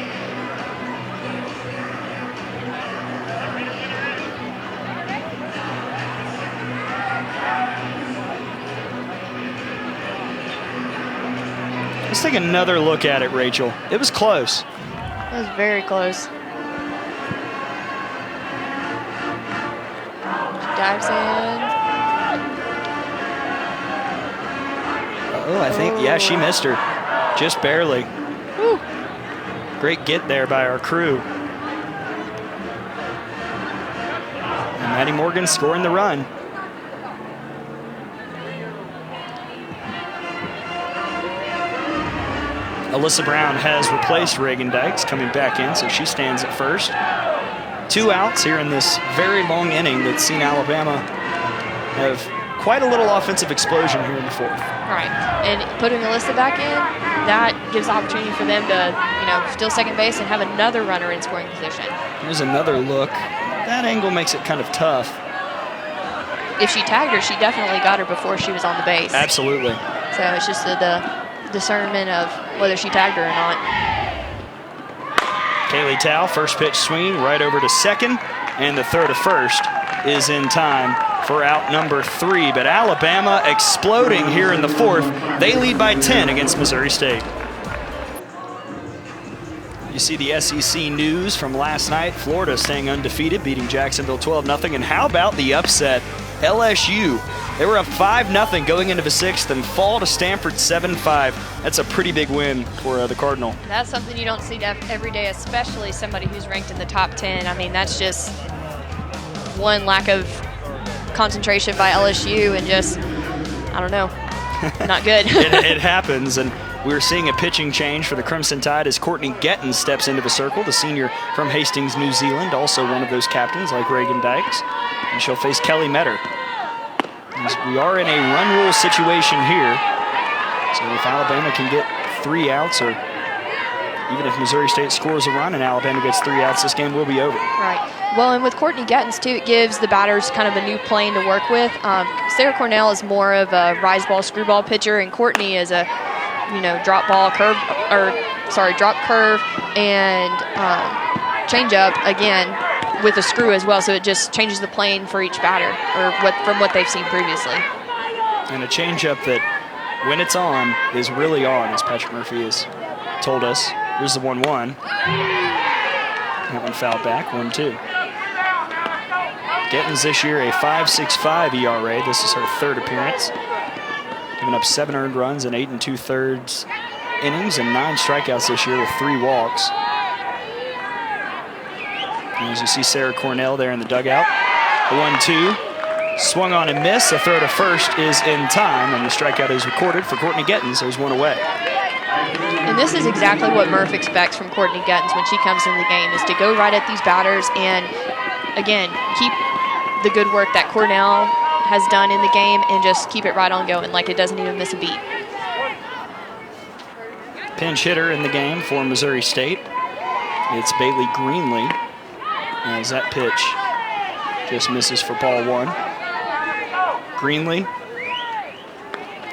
Let's take another look at it, Rachel. It was close. It was very close. Dives in. Oh, I think, yeah, she missed her. Just barely. Whew. Great get there by our crew. And Maddy Morgan scoring the run. Alyssa Brown has replaced Reagan Dykes, coming back in, so she stands at first. 2 outs here in this very long inning that's seen Alabama have quite a little offensive explosion here in the 4th. Right, and putting Alyssa back in, that gives opportunity for them to, steal second base and have another runner in scoring position. Here's another look. That angle makes it kind of tough. If she tagged her, she definitely got her before she was on the base. Absolutely. So it's just the discernment of whether she tagged her or not. Kayla Tao, first pitch swing right over to second, and the throw to first is in time for out number 3. But Alabama exploding here in the fourth. They lead by 10 against Missouri State. You see the SEC news from last night. Florida staying undefeated, beating Jacksonville 12-0. And how about the upset? LSU, they were up 5-0 going into the sixth and fall to Stanford 7-5. That's a pretty big win for the Cardinal. That's something you don't see every day, especially somebody who's ranked in the top 10. I mean, that's just one lack of concentration by LSU and just, I don't know, not good. it happens, and we're seeing a pitching change for the Crimson Tide as Courtney Getton steps into the circle, the senior from Hastings, New Zealand, also one of those captains like Reagan Dykes, and she'll face Kelly Metter. We are in a run rule situation here, so if Alabama can get 3 outs, or even if Missouri State scores a run and Alabama gets 3 outs, this game will be over. Right. Well, and with Courtney Gettins, too, it gives the batters kind of a new plane to work with. Sarah Cornell is more of a rise ball, screwball pitcher, and Courtney is a, drop curve, and change up, again, with a screw as well, so it just changes the plane for each batter, or from what they've seen previously. And a changeup that, when it's on, is really on, as Patrick Murphy has told us. Here's the 1-1. That one fouled back, 1-2. Gettins this year a 5.65 ERA. This is her 3rd appearance. Giving up 7 earned runs in 8 2/3 innings and 9 strikeouts this year with 3 walks. And as you see Sarah Cornell there in the dugout. The 1-2. Swung on and missed. The throw to first is in time, and the strikeout is recorded for Courtney Gettins. There's 1 away. And this is exactly what Murph expects from Courtney Gettins when she comes in the game, is to go right at these batters and, again, keep the good work that Cornell has done in the game and just keep it right on going, like it doesn't even miss a beat. Pinch hitter in the game for Missouri State. It's Bailey Greenlee, as that pitch just misses for ball 1. Greenlee,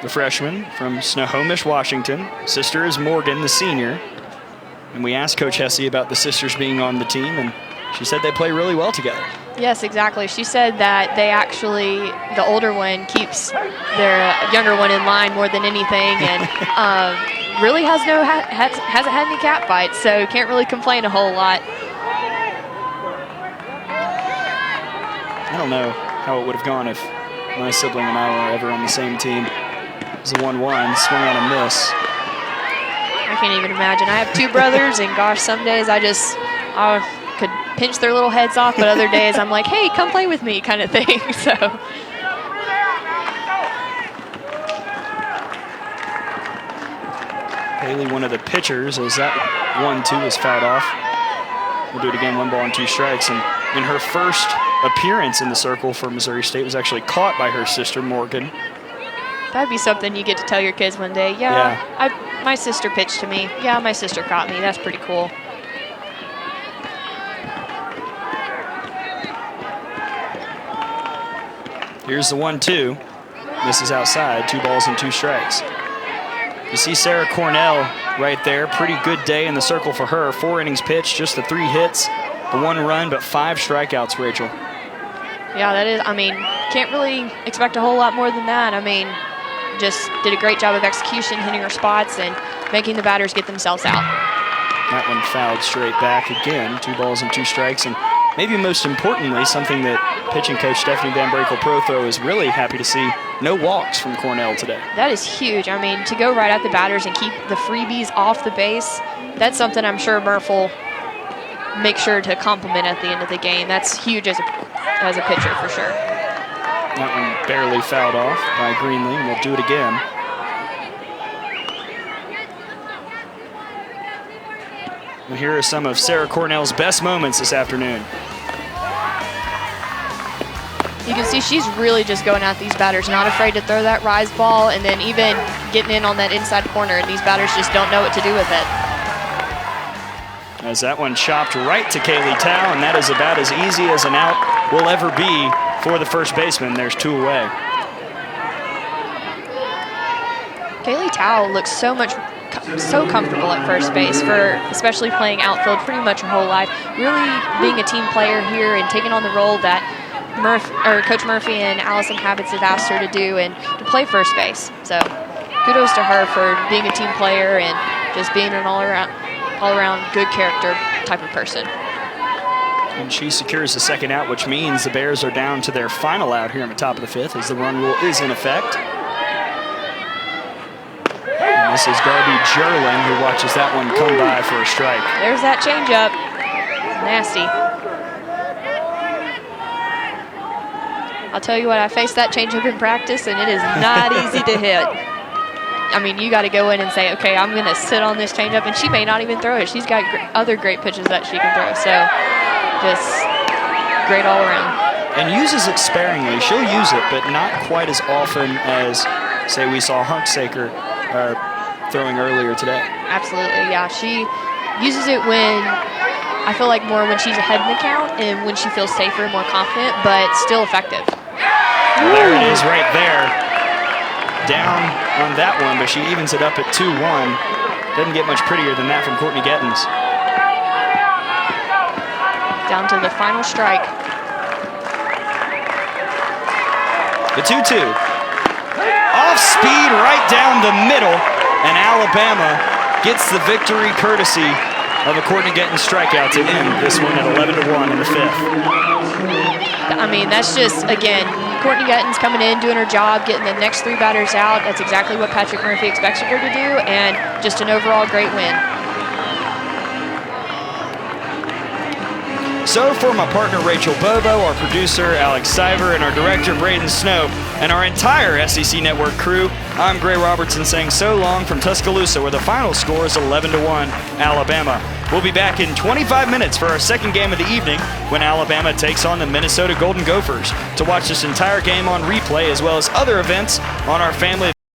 the freshman from Snohomish, Washington. Sister is Morgan, the senior. And we asked Coach Hesse about the sisters being on the team, and she said they play really well together. Yes, exactly. She said that they actually, the older one keeps their younger one in line more than anything, and really hasn't had any cat fights, so can't really complain a whole lot. I don't know how it would have gone if my sibling and I were ever on the same team. It was a 1-1, swing on a miss. I can't even imagine. I have 2 brothers, and gosh, some days I could pinch their little heads off, but other days I'm like, hey, come play with me, kind of thing. So. Haley, one of the pitchers, as that 1-2 is fouled off. We'll do it again, 1 ball and 2 strikes. And in her first appearance in the circle for Missouri State was actually caught by her sister, Morgan. That'd be something you get to tell your kids one day. Yeah. My sister pitched to me. Yeah, my sister caught me. That's pretty cool. Here's the 1-2. This is outside, 2 balls and 2 strikes. You see Sarah Cornell right there. Pretty good day in the circle for her. 4 innings pitched, just the 3 hits, the 1 run, but 5 strikeouts, Rachel. Yeah, that is, can't really expect a whole lot more than that. Just did a great job of execution, hitting her spots, and making the batters get themselves out. That one fouled straight back again, 2 balls and 2 strikes, and maybe most importantly, something that pitching coach Stephanie Van Brakel-Prothro is really happy to see, no walks from Cornell today. That is huge. To go right at the batters and keep the freebies off the base, that's something I'm sure Murph will make sure to compliment at the end of the game. That's huge as a pitcher for sure. That one barely fouled off by Greenlee, and we'll do it again. And here are some of Sarah Cornell's best moments this afternoon. You can see she's really just going at these batters, not afraid to throw that rise ball, and then even getting in on that inside corner, and these batters just don't know what to do with it. As that one chopped right to Kayla Tao, and that is about as easy as an out will ever be for the first baseman. There's 2 away. Kayla Tao looks so much so comfortable at first base, for especially playing outfield pretty much her whole life. Really being a team player here and taking on the role that Coach Murphy and Allison Habits have asked her to do, and to play first base. So kudos to her for being a team player and just being an all-around good character type of person. And she secures the second out, which means the Bears are down to their final out here in the top of the fifth as the run rule is in effect. And this is Garby Jerling who watches that one come by for a strike. There's that changeup. Nasty. I'll tell you what, I faced that changeup in practice, and it is not easy to hit. I mean, you got to go in and say, okay, I'm going to sit on this changeup, and she may not even throw it. She's got other great pitches that she can throw. So just great all around. And uses it sparingly. She'll use it, but not quite as often as, say, we saw Hunsaker throwing earlier today. Absolutely, yeah. She uses it when, I feel like more when she's ahead in the count and when she feels safer and more confident, but still effective. Well, there it is right there. Down on that one, but she evens it up at 2-1. Doesn't get much prettier than that from Courtney Gettins. Down to the final strike. The 2-2. Off speed right down the middle, and Alabama gets the victory courtesy of a Courtney Gettins strikeout to end this one at 11-1 in the fifth. I mean, that's just, again, Courtney Gettins coming in, doing her job, getting the next three batters out. That's exactly what Patrick Murphy expected her to do, and just an overall great win. So for my partner Rachel Bobo, our producer Alex Siver, and our director Braden Snow, and our entire SEC Network crew, I'm Gray Robertson saying so long from Tuscaloosa, where the final score is 11-1 Alabama. We'll be back in 25 minutes for our second game of the evening when Alabama takes on the Minnesota Golden Gophers. To watch this entire game on replay as well as other events on our family